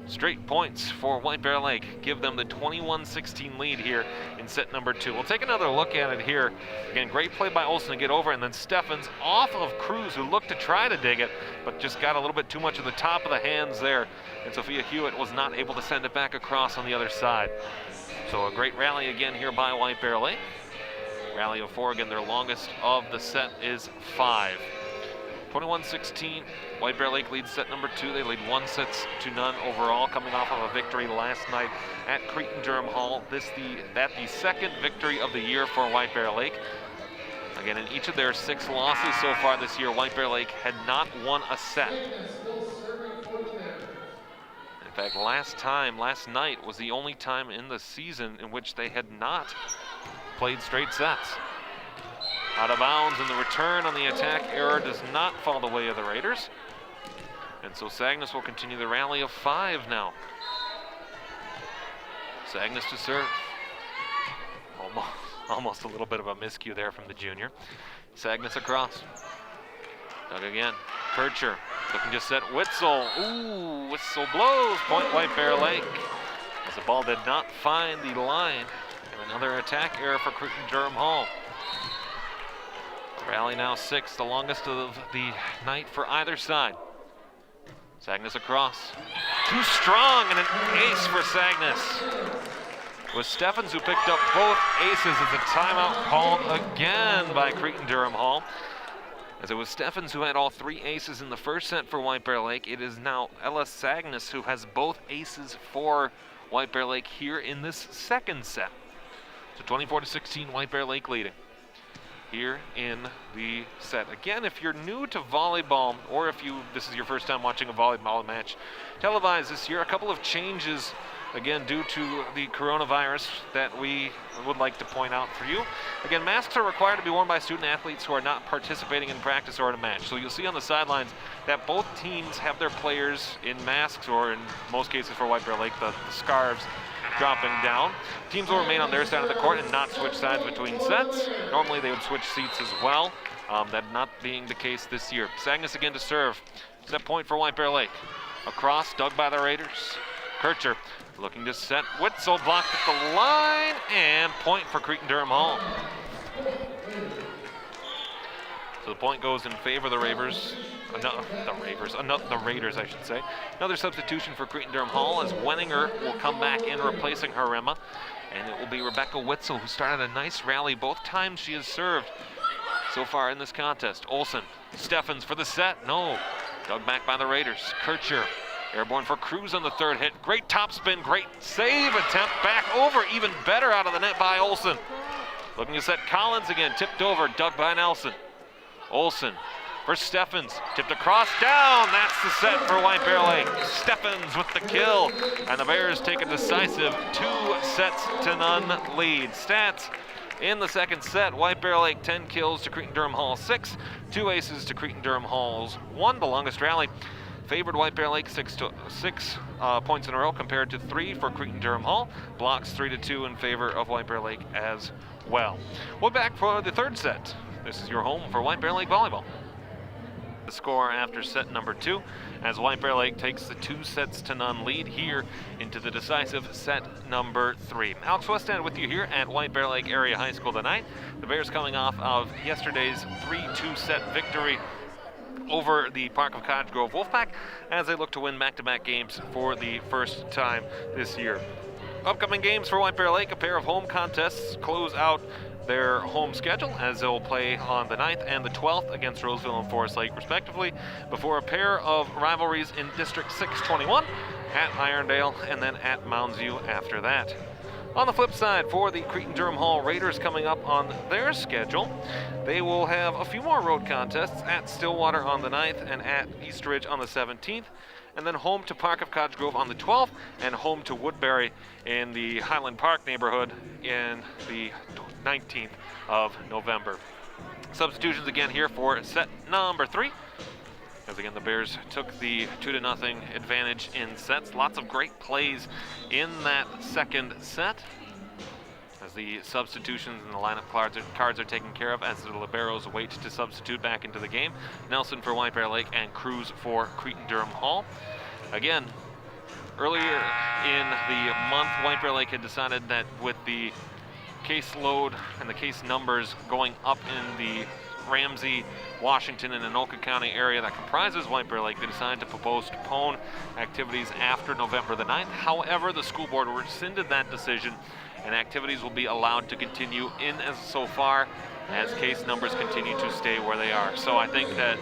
straight points for White Bear Lake give them the 21-16 lead here in set number 2. We'll take another look at it here. Again, great play by Olsen to get over, and then Steffens off of Cruz, who looked to try to dig it, but just got a little bit too much of the top of the hands there, and Sophia Hewitt was not able to send it back across on the other side. So a great rally again here by White Bear Lake. Rally of 4, again, their longest of the set is 5. 21-16, White Bear Lake leads set number 2. They lead 1-0 overall, coming off of a victory last night at Cretin-Derham Hall. That the second victory of the year for White Bear Lake. Again, in each of their 6 losses so far this year, White Bear Lake had not won a set. In fact, last night was the only time in the season in which they had not played straight sets. Out of bounds, and the return on the attack error does not fall the way of the Raiders. And so Sagnas will continue the rally of 5 now. Sagnas to serve. Almost. Almost a little bit of a miscue there from the junior. Sagnus across. Dug again. Kircher looking to set Witzel. Ooh, Witzel blows. Point White Bear Lake. As the ball did not find the line. And another attack error for Cretin-Derham Hall. Rally now 6, the longest of the night for either side. Sagnus across. Too strong and an ace for Sagnus. It was Steffens who picked up both aces as a timeout called again by Cretin-Derham Hall. As it was Steffens who had all 3 aces in the first set for White Bear Lake, it is now Ella Sagnus who has both aces for White Bear Lake here in this second set. So 24-16, White Bear Lake leading here in the set. Again, if you're new to volleyball, or if this is your first time watching a volleyball match televised this year, a couple of changes, again, due to the coronavirus that we would like to point out for you. Again, masks are required to be worn by student athletes who are not participating in practice or in a match. So you'll see on the sidelines that both teams have their players in masks, or in most cases for White Bear Lake, the scarves dropping down. Teams will remain on their side of the court and not switch sides between sets. Normally they would switch seats as well. That not being the case this year. Sagnus again to serve. Set point for White Bear Lake. Across, dug by the Raiders. Kircher looking to set. Witzel blocked at the line, and point for Cretin-Derham Hall. So the point goes in favor of the Raiders. The Raiders, I should say. Another substitution for Cretin-Derham Hall as Wenninger will come back in replacing Harema. And it will be Rebecca Witzel, who started a nice rally both times she has served so far in this contest. Olsen, Steffens for the set. No. Dug back by the Raiders. Kircher, airborne for Cruz on the third hit. Great topspin, great save attempt. Back over, even better out of the net by Olsen. Looking to set Collins again. Tipped over, dug by Nelson. Olsen for Steffens, tipped across, down. That's the set for White Bear Lake. Steffens with the kill, and the Bears take a decisive 2-0 lead. Stats in the second set: White Bear Lake 10 kills to Cretin-Derham Hall 6, 2 aces to Cretin-Derham Hall's 1. The longest rally favored White Bear Lake 6 points in a row compared to 3 for Cretin-Derham Hall. Blocks 3-2 in favor of White Bear Lake as well. We're back for the third set. This is your home for White Bear Lake volleyball. The score after set number 2, as White Bear Lake takes the 2-0 lead here into the decisive set number 3. Alex Westad with you here at White Bear Lake Area High School tonight. The Bears coming off of yesterday's 3-2 set victory over the Park of Cottage Grove Wolfpack as they look to win back-to-back games for the first time this year. Upcoming games for White Bear Lake: a pair of home contests close out their home schedule, as they'll play on the 9th and the 12th against Roseville and Forest Lake respectively, before a pair of rivalries in District 621 at Irondale and then at Mounds View after that. On the flip side, for the Cretin-Derham Hall Raiders coming up on their schedule, they will have a few more road contests at Stillwater on the 9th and at East Ridge on the 17th, and then home to Park of Cottage Grove on the 12th, and home to Woodbury in the Highland Park neighborhood in the 19th of November. Substitutions again here for set number 3. As again, the Bears took the 2-0 advantage in sets. Lots of great plays in that second set, as the substitutions and the lineup cards are taken care of as the liberos wait to substitute back into the game. Nelson for White Bear Lake and Cruz for Cretin-Derham Hall. Again, earlier in the month, White Bear Lake had decided that with the caseload and the case numbers going up in the Ramsey, Washington, and Anoka County area that comprises White Bear Lake, they decided to postpone activities after November the 9th. However, the school board rescinded that decision, and activities will be allowed to continue in so far as case numbers continue to stay where they are. So I think that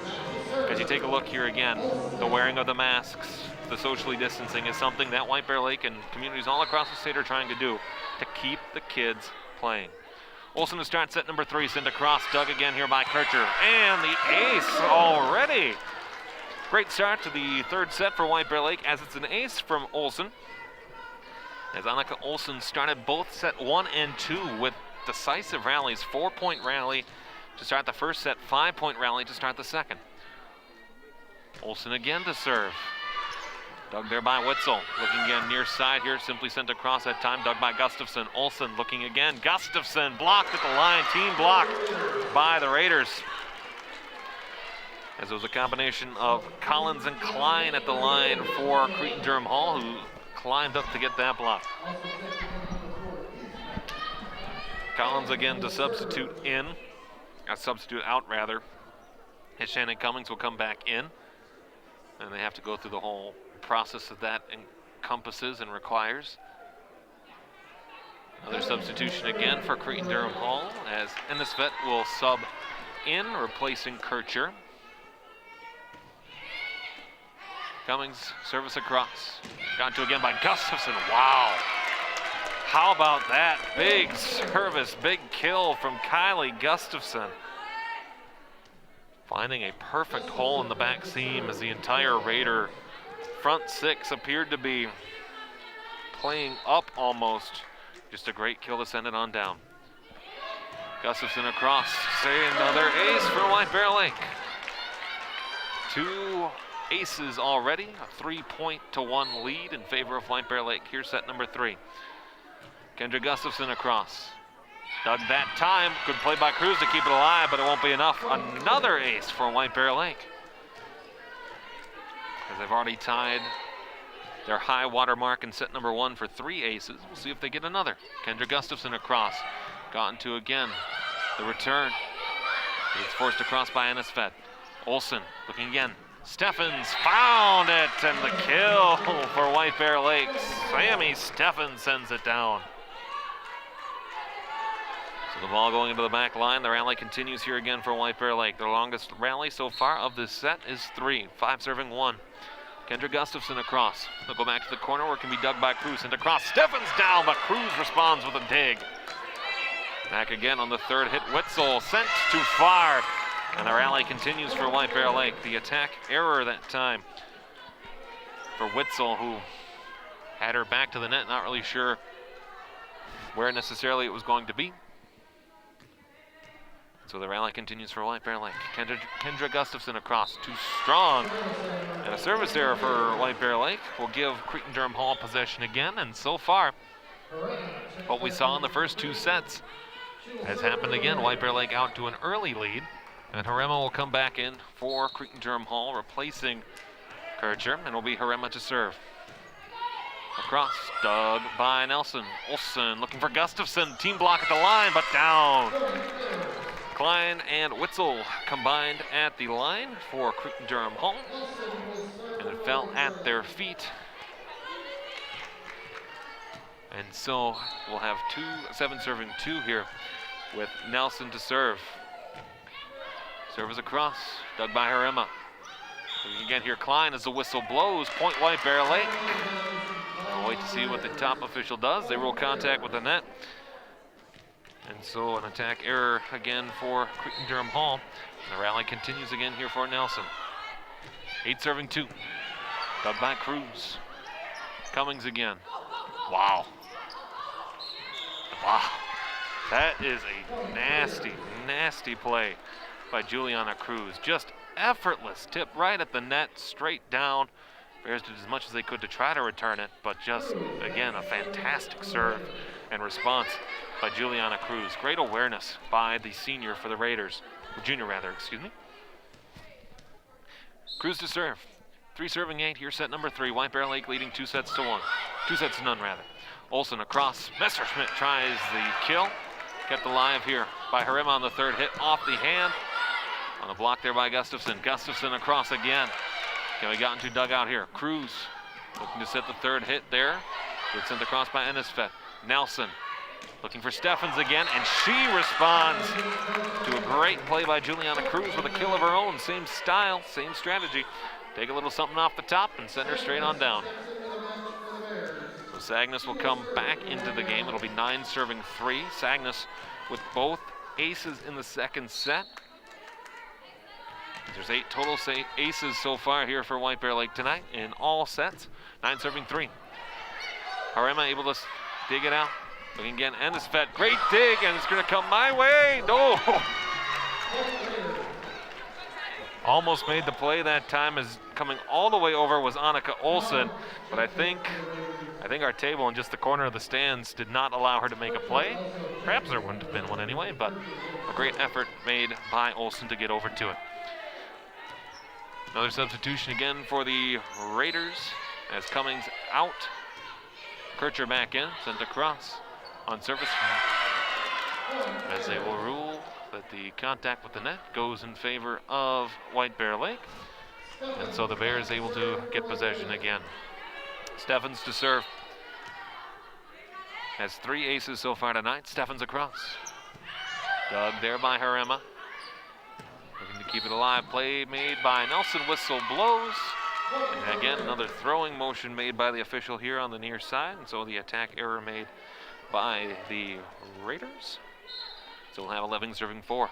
as you take a look here again, the wearing of the masks, the socially distancing is something that White Bear Lake and communities all across the state are trying to do to keep the kids playing. Olsen to start set number 3, sent across, dug again here by Kircher, and the ace already. Great start to the third set for White Bear Lake, as it's an ace from Olsen, as Annika Olsen started both set 1 and 2 with decisive rallies. 4-point rally to start the first set, 5-point rally to start the second. Olsen again to serve. Dug there by Witzel. Looking again near side here. Simply sent across that time. Dug by Gustafson. Olsen looking again. Gustafson blocked at the line. Team block by the Raiders. As it was a combination of Collins and Klein at the line for Cretin-Derham Hall, who climbed up to get that block. Collins again to substitute out rather. As Shannon Cummings will come back in. And they have to go through the whole process that encompasses and requires. Another substitution again for Cretin-Derham Hall as Ennisvet will sub in, replacing Kircher. Cummings, service across. Gone to again by Gustafson. Wow. How about that? Big service, big kill from Kylie Gustafson. Finding a perfect hole in the back seam as the entire Raider front six appeared to be playing up almost. Just a great kill to send it on down. Gustafson across. Say another ace for White Bear Lake. 2 aces already. A 3-1 lead in favor of White Bear Lake. Here's set number 3. Kendra Gustafson across. Dug that time. Good play by Cruz to keep it alive, but it won't be enough. Another ace for White Bear Lake. As they've already tied their high water mark in set number 1 for 3 aces. We'll see if they get another. Kendra Gustafson across. Gotten to again. The return. It's forced across by Ennisvet. Olsen looking again. Steffens found it, and the kill for White Bear Lake. Sammy Steffens sends it down. So the ball going into the back line. The rally continues here again for White Bear Lake. Their longest rally so far of this set is 3. 5 serving 1. Kendra Gustafson across. They'll go back to the corner where it can be dug by Cruz. And across. Steffens down, but Cruz responds with a dig. Back again on the third hit. Witzel sent too far. And the rally continues for White Bear Lake. The attack error that time for Witzel, who had her back to the net, not really sure where necessarily it was going to be. So the rally continues for White Bear Lake. Kendra Gustafson across, too strong. And a service error for White Bear Lake will give Cretin-Derham Hall possession again. And so far, what we saw in the first 2 sets has happened again. White Bear Lake out to an early lead. And Harema will come back in for Cretin-Derham Hall, replacing Kircher, and it'll be Harema to serve. Across, dug by Nelson. Olsen looking for Gustafson. Team block at the line, but down. Klein and Witzel combined at the line for Cretin-Derham Hall. And it fell at their feet. And so we'll have 7 serving 2 here with Nelson to serve. Service across, dug by Harema. Again here, Klein as the whistle blows. Point White Bear Lake. We'll wait to see what the top official does. They rule contact with the net. And so an attack error again for Cretin-Derham Hall. And the rally continues again here for Nelson. 8 serving 2. Dug by Cruz. Cummings again. Wow. Wow. That is a nasty, nasty play by Juliana Cruz. Just effortless tip right at the net, straight down. Bears did as much as they could to try to return it, but just, again, a fantastic serve and response by Juliana Cruz. Great awareness by the senior for the Raiders, or junior rather, excuse me. Cruz to serve. 3 serving 8, here set number 3. White Bear Lake leading 2 sets to 1. 2 sets to none, rather. Olsen across. Messerschmidt tries the kill. Kept alive here by Harema on the third hit, off the hand. On a block there by Gustafson. Gustafson across again. Okay, we got into dugout here. Cruz looking to set the third hit there. It's sent across by Ennisvet. Nelson looking for Steffens again, and she responds to a great play by Juliana Cruz with a kill of her own. Same style, same strategy. Take a little something off the top and send her straight on down. So Sagnas will come back into the game. It'll be 9 serving 3. Sagnas with both aces in the second set. There's 8 total aces so far here for White Bear Lake tonight in all sets. 9 serving 3. Harema able to dig it out. Looking again, Ennisvet, great dig, and it's gonna come my way. No! almost made the play that time, as coming all the way over was Annika Olsen, but I think our table in just the corner of the stands did not allow her to make a play. Perhaps there wouldn't have been one anyway, but a great effort made by Olsen to get over to it. Another substitution again for the Raiders as Cummings out. Kircher back in, sent across on service, as they will rule that the contact with the net goes in favor of White Bear Lake. And so the Bears able to get possession again. Steffens to serve. Has 3 aces so far tonight. Steffens across. Dug there by Harema. Looking to keep it alive. Play made by Nelson. Whistle blows. And again, another throwing motion made by the official here on the near side. And so the attack error made by the Raiders. So we'll have 11 serving 4.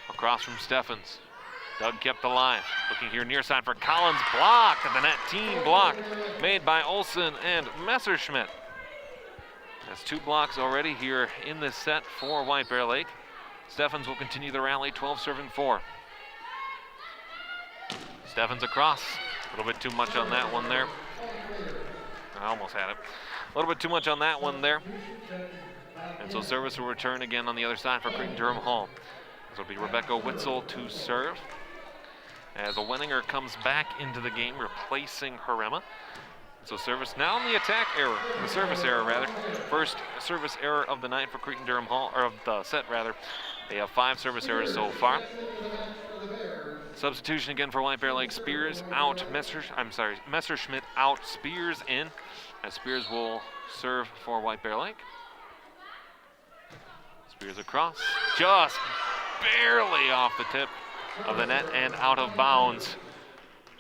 Across from Steffens. Doug kept alive. Looking here near side for Collins. Blocked at the net. Team block made by Olsen and Messerschmidt. That's 2 blocks already here in this set for White Bear Lake. Steffens will continue the rally. 12 serving 4. Steffens across. A little bit too much on that one there. I almost had it. A little bit too much on that one there. And so service will return again on the other side for Cretin-Derham Hall. This will be Rebecca Witzel to serve, as a Wenninger comes back into the game, replacing Harema. So service now on the attack error, the service error rather. First service error of the night for Cretin-Derham Hall, or of the set rather. They have 5 service errors so far. Substitution again for White Bear Lake. Spears out, Messerschmidt out, Spears in. As Spears will serve for White Bear Lake. Spears across, just barely off the tip of the net and out of bounds.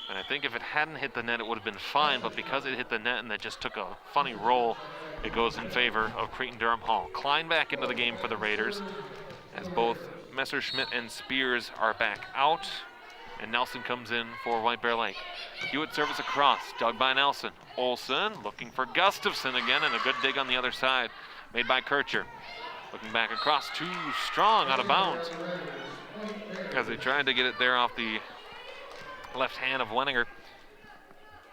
And I think if it hadn't hit the net, it would have been fine, but because it hit the net and it just took a funny roll, it goes in favor of Cretin-Derham Hall. Klein back into the game for the Raiders, as both Messerschmidt and Spears are back out, and Nelson comes in for White Bear Lake. Hewitt service across, dug by Nelson. Olsen looking for Gustafson again, and a good dig on the other side, made by Kircher. Looking back across, too strong, out of bounds, as they tried to get it there off the left hand of Wenninger,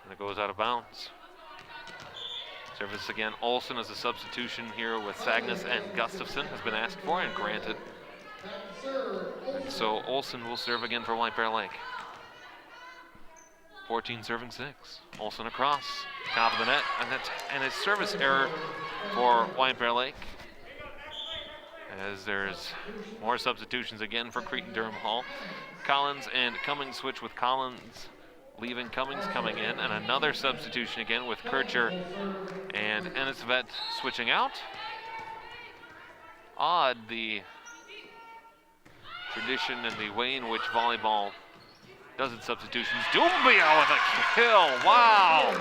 and it goes out of bounds. Service again, Olsen as a substitution here with Sagnas and Gustafson has been asked for and granted. And so Olsen will serve again for White Bear Lake. 14 serving 6. Olsen across, top of the net, and a service error for White Bear Lake, as there's more substitutions again for Cretin-Derham Hall. Collins and Cummings switch, with Collins leaving, Cummings coming in, and another substitution again with Kircher and Ennisvet switching out. Odd, the tradition and the way in which volleyball does its substitutions. Doumbia with a kill, wow!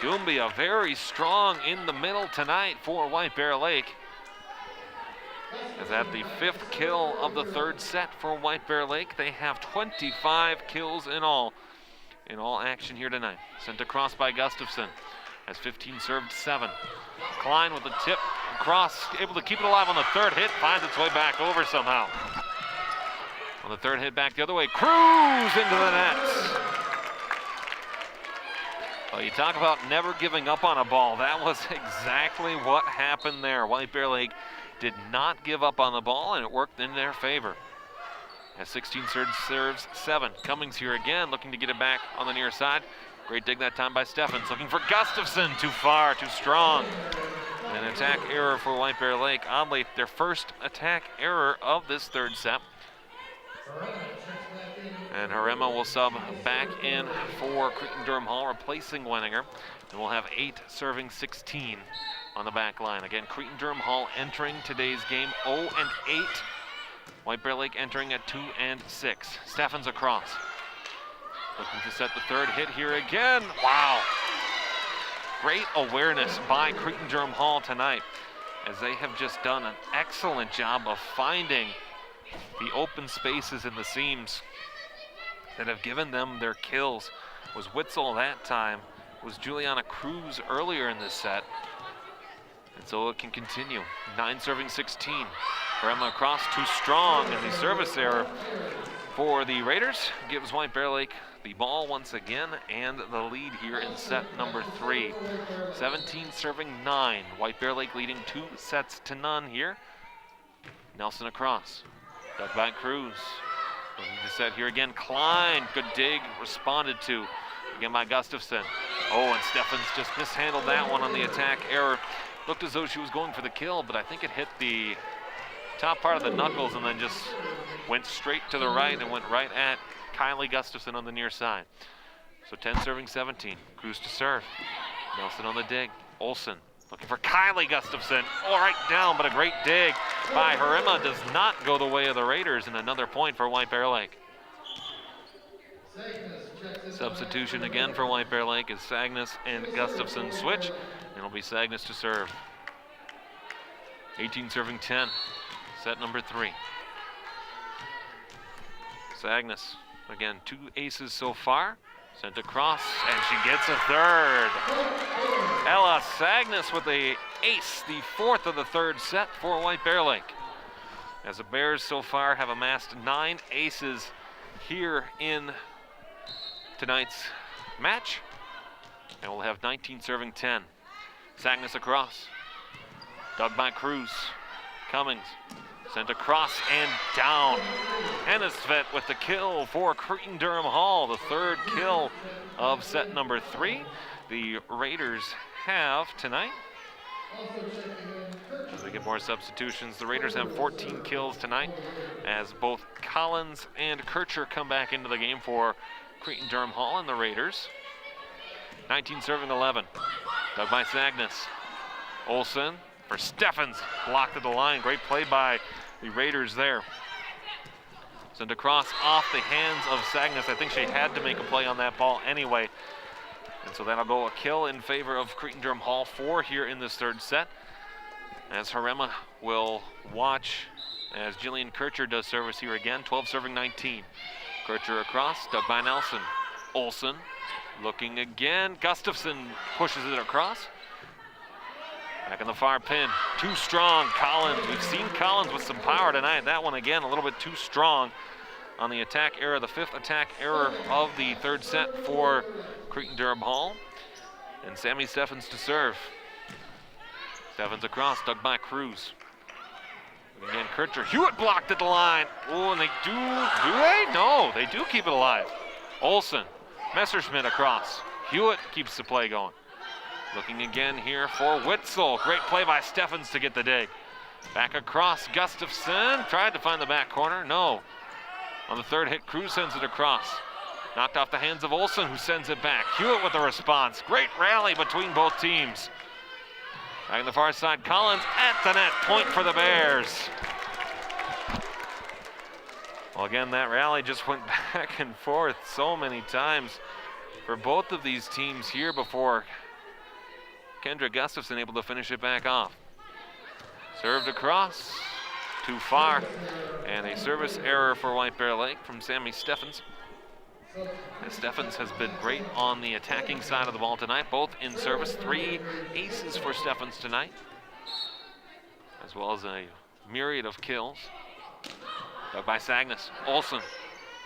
Doumbia very strong in the middle tonight for White Bear Lake. As at the 5th kill of the 3rd set for White Bear Lake. They have 25 kills in all action here tonight. Sent across by Gustafson, as 15 served 7. Klein with the tip across, able to keep it alive on the 3rd hit, finds its way back over somehow. On the 3rd hit back the other way, Cruz into the nets. Well, you talk about never giving up on a ball. That was exactly what happened there. White Bear Lake did not give up on the ball, and it worked in their favor. As 16 serves 7. Cummings here again, looking to get it back on the near side. Great dig that time by Steffens, looking for Gustafson. Too far, too strong. An attack error for White Bear Lake. Oddly, their first attack error of this 3rd set. And Harema will sub back in for Cretin-Derham Hall, replacing Wenninger. And we'll have 8 serving 16 on the back line. Again, Cretin-Derham Hall entering today's game 0-8. White Bear Lake entering at 2-6. Steffens across. Looking to set the 3rd hit here again. Wow. Great awareness by Cretin-Derham Hall tonight, as they have just done an excellent job of finding the open spaces in the seams that have given them their kills. Was Witzel that time, was Juliana Cruz earlier in this set. And So it can continue. 9 serving 16. Harema across, too strong, and the service error for the Raiders gives White Bear Lake the ball once again and the lead here in set number 3. 17 serving 9. White Bear Lake leading 2 sets to none here. Nelson across. Dug by Cruz. Looking to set here again. Klein, good dig, responded to. Again by Gustafson. Oh, and Steffens just mishandled that one on the attack error. Looked as though she was going for the kill, but I think it hit the top part of the knuckles and then just went straight to the right and went right at Kylie Gustafson on the near side. So 10 serving 17. Cruz to serve. Nelson on the dig. Olsen looking for Kylie Gustafson. All right down, but a great dig by Harema does not go the way of the Raiders, and another point for White Bear Lake. Substitution again for White Bear Lake is Sagnas and Gustafson switch, and it'll be Sagnas to serve. 18 serving 10. Set number 3. Sagnas, again, 2 aces so far. Sent across, and she gets a third. Ella Sagnas with the ace, the 4th of the 3rd set for White Bear Lake. As the Bears so far have amassed 9 aces here in tonight's match. And we'll have 19 serving 10. Sagnas across. Dug by Cruz. Cummings. Sent across and down. Hennesvet with the kill for Cretin-Derham Hall, the 3rd kill of set number 3. The Raiders have tonight. As we get more substitutions, the Raiders have 14 kills tonight as both Collins and Kircher come back into the game for Cretin-Derham Hall and the Raiders. 19 serving 11. Dug by Sagnas. Olsen for Steffens, blocked at the line. Great play by the Raiders there. Sent across off the hands of Sagnas. I think she had to make a play on that ball anyway. And so that'll go a kill in favor of Cretin-Derham Hall 4 here in this 3rd set. As Harema will watch as Jillian Kircher does service here again. 12 serving 19. Kircher across, dug by Nelson. Olsen looking again. Gustafson pushes it across. Back in the far pin, too strong, Collins. We've seen Collins with some power tonight. That one again, a little bit too strong on the attack error, the 5th attack error of the 3rd set for Cretin-Derham Hall. And Sammy Steffens to serve. Steffens across, dug by Cruz. And again, Kircher. Hewitt blocked at the line. Oh, and they do they? No, they do keep it alive. Olsen, Messerschmidt across. Hewitt keeps the play going. Looking again here for Witzel. Great play by Steffens to get the dig. Back across, Gustafson tried to find the back corner. No. On the 3rd hit, Cruz sends it across. Knocked off the hands of Olsen, who sends it back. Hewitt with the response. Great rally between both teams. Back on the far side, Collins at the net. Point for the Bears. Well, again, that rally just went back and forth so many times for both of these teams here before Kendra Gustafson able to finish it back off. Served across, too far, and a service error for White Bear Lake from Sammy Steffens. And Steffens has been great on the attacking side of the ball tonight, both in service. 3 aces for Steffens tonight, as well as a myriad of kills. Dug by Sagnas. Olsen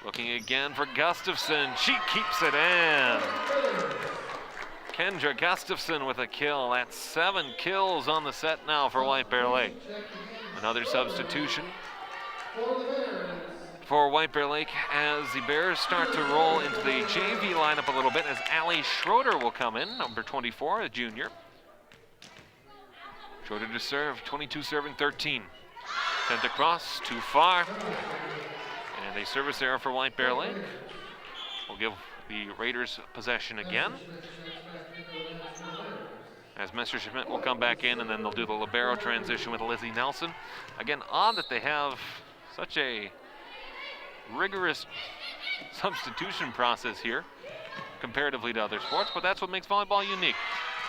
looking again for Gustafson. She keeps it in. Kendra Gustafson with a kill. That's 7 kills on the set now for White Bear Lake. Another substitution for White Bear Lake as the Bears start to roll into the JV lineup a little bit as Allie Schroeder will come in, number 24, a junior. Schroeder to serve, 22 serving 13. Sent across, too far. And a service error for White Bear Lake. We'll give the Raiders possession again. As Messerschmidt will come back in, and then they'll do the libero transition with Lizzie Nelson. Again, odd that they have such a rigorous substitution process here comparatively to other sports, but that's what makes volleyball unique.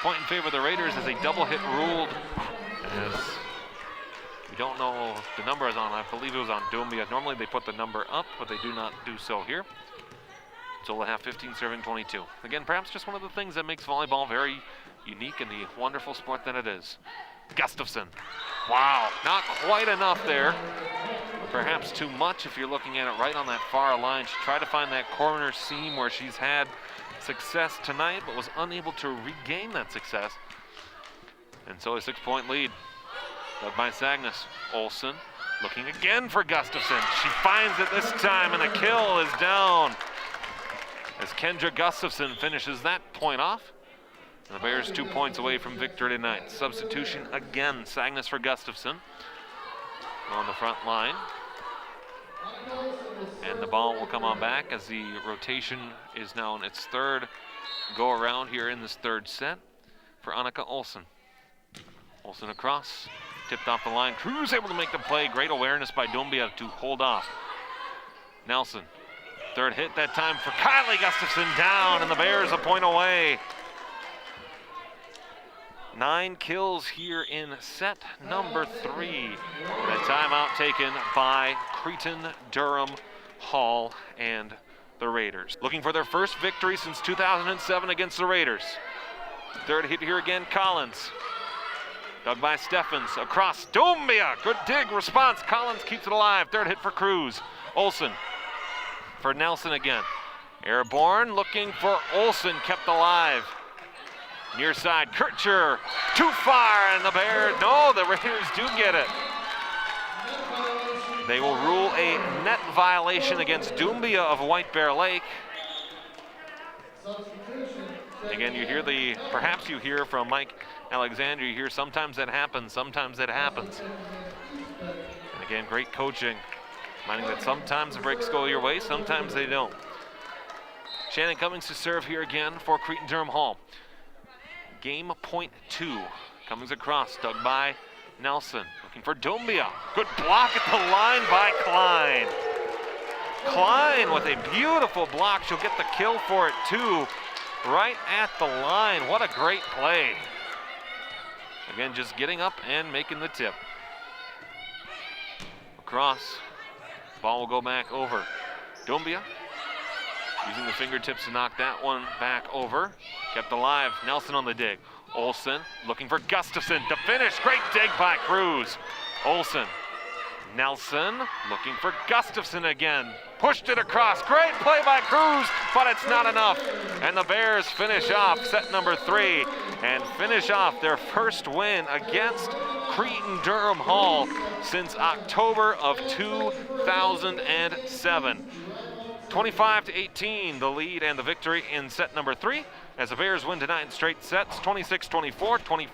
Point in favor of the Raiders as a double hit ruled, as we don't know if the number is on. I believe it was on Dumbia. Normally they put the number up, but they do not do so here. So we'll have 15 serving 22. Again, perhaps just one of the things that makes volleyball very unique and the wonderful sport that it is. Gustafson. Wow, not quite enough there. Perhaps too much if you're looking at it right on that far line. She tried to find that corner seam where she's had success tonight, but was unable to regain that success. And so a 6-point lead. Led by Sagnes. Olsen looking again for Gustafson. She finds it this time, and the kill is down as Kendra Gustafson finishes that point off. And the Bears 2 points away from victory tonight. Substitution again, Sagnes for Gustafson on the front line. And the ball will come on back as the rotation is now in its third go around here in this third set for Annika Olsen. Olsen across, tipped off the line. Cruz able to make the play. Great awareness by Dumbia to hold off. Nelson, third hit that time for Kylie Gustafson, down, and the Bears a point away. 9 kills here in set number 3. The timeout taken by Cretin-Derham, Hall, and the Raiders. Looking for their first victory since 2007 against the Raiders. Third hit here again, Collins. Dug by Steffens, across, Dumbia, good dig, response, Collins keeps it alive. Third hit for Cruz. Olsen for Nelson again. Airborne looking for Olsen, kept alive. Near side, Kircher, too far, and the Bears, no, the Raiders do get it. They will rule a net violation against Dumbia of White Bear Lake. Again, you hear perhaps you hear from Mike Alexander, you hear sometimes that happens, sometimes it happens. And again, great coaching, minding that sometimes the breaks go your way, sometimes they don't. Shannon Cummings to serve here again for Cretin-Derham Hall. Game point 2. Cummings across, dug by Nelson. Looking for Dumbia. Good block at the line by Klein. Klein with a beautiful block. She'll get the kill for it too. Right at the line. What a great play. Again, just getting up and making the tip. Across. Ball will go back over. Dumbia using the fingertips to knock that one back over. Kept alive. Nelson on the dig. Olsen looking for Gustafson to finish. Great dig by Cruz. Olsen. Nelson looking for Gustafson again. Pushed it across. Great play by Cruz, but it's not enough. And the Bears finish off set number 3 and finish off their first win against Cretin-Derham Hall since October of 2007. 25-18, the lead and the victory in set number 3, as the Bears win tonight in straight sets, 26-24, 25.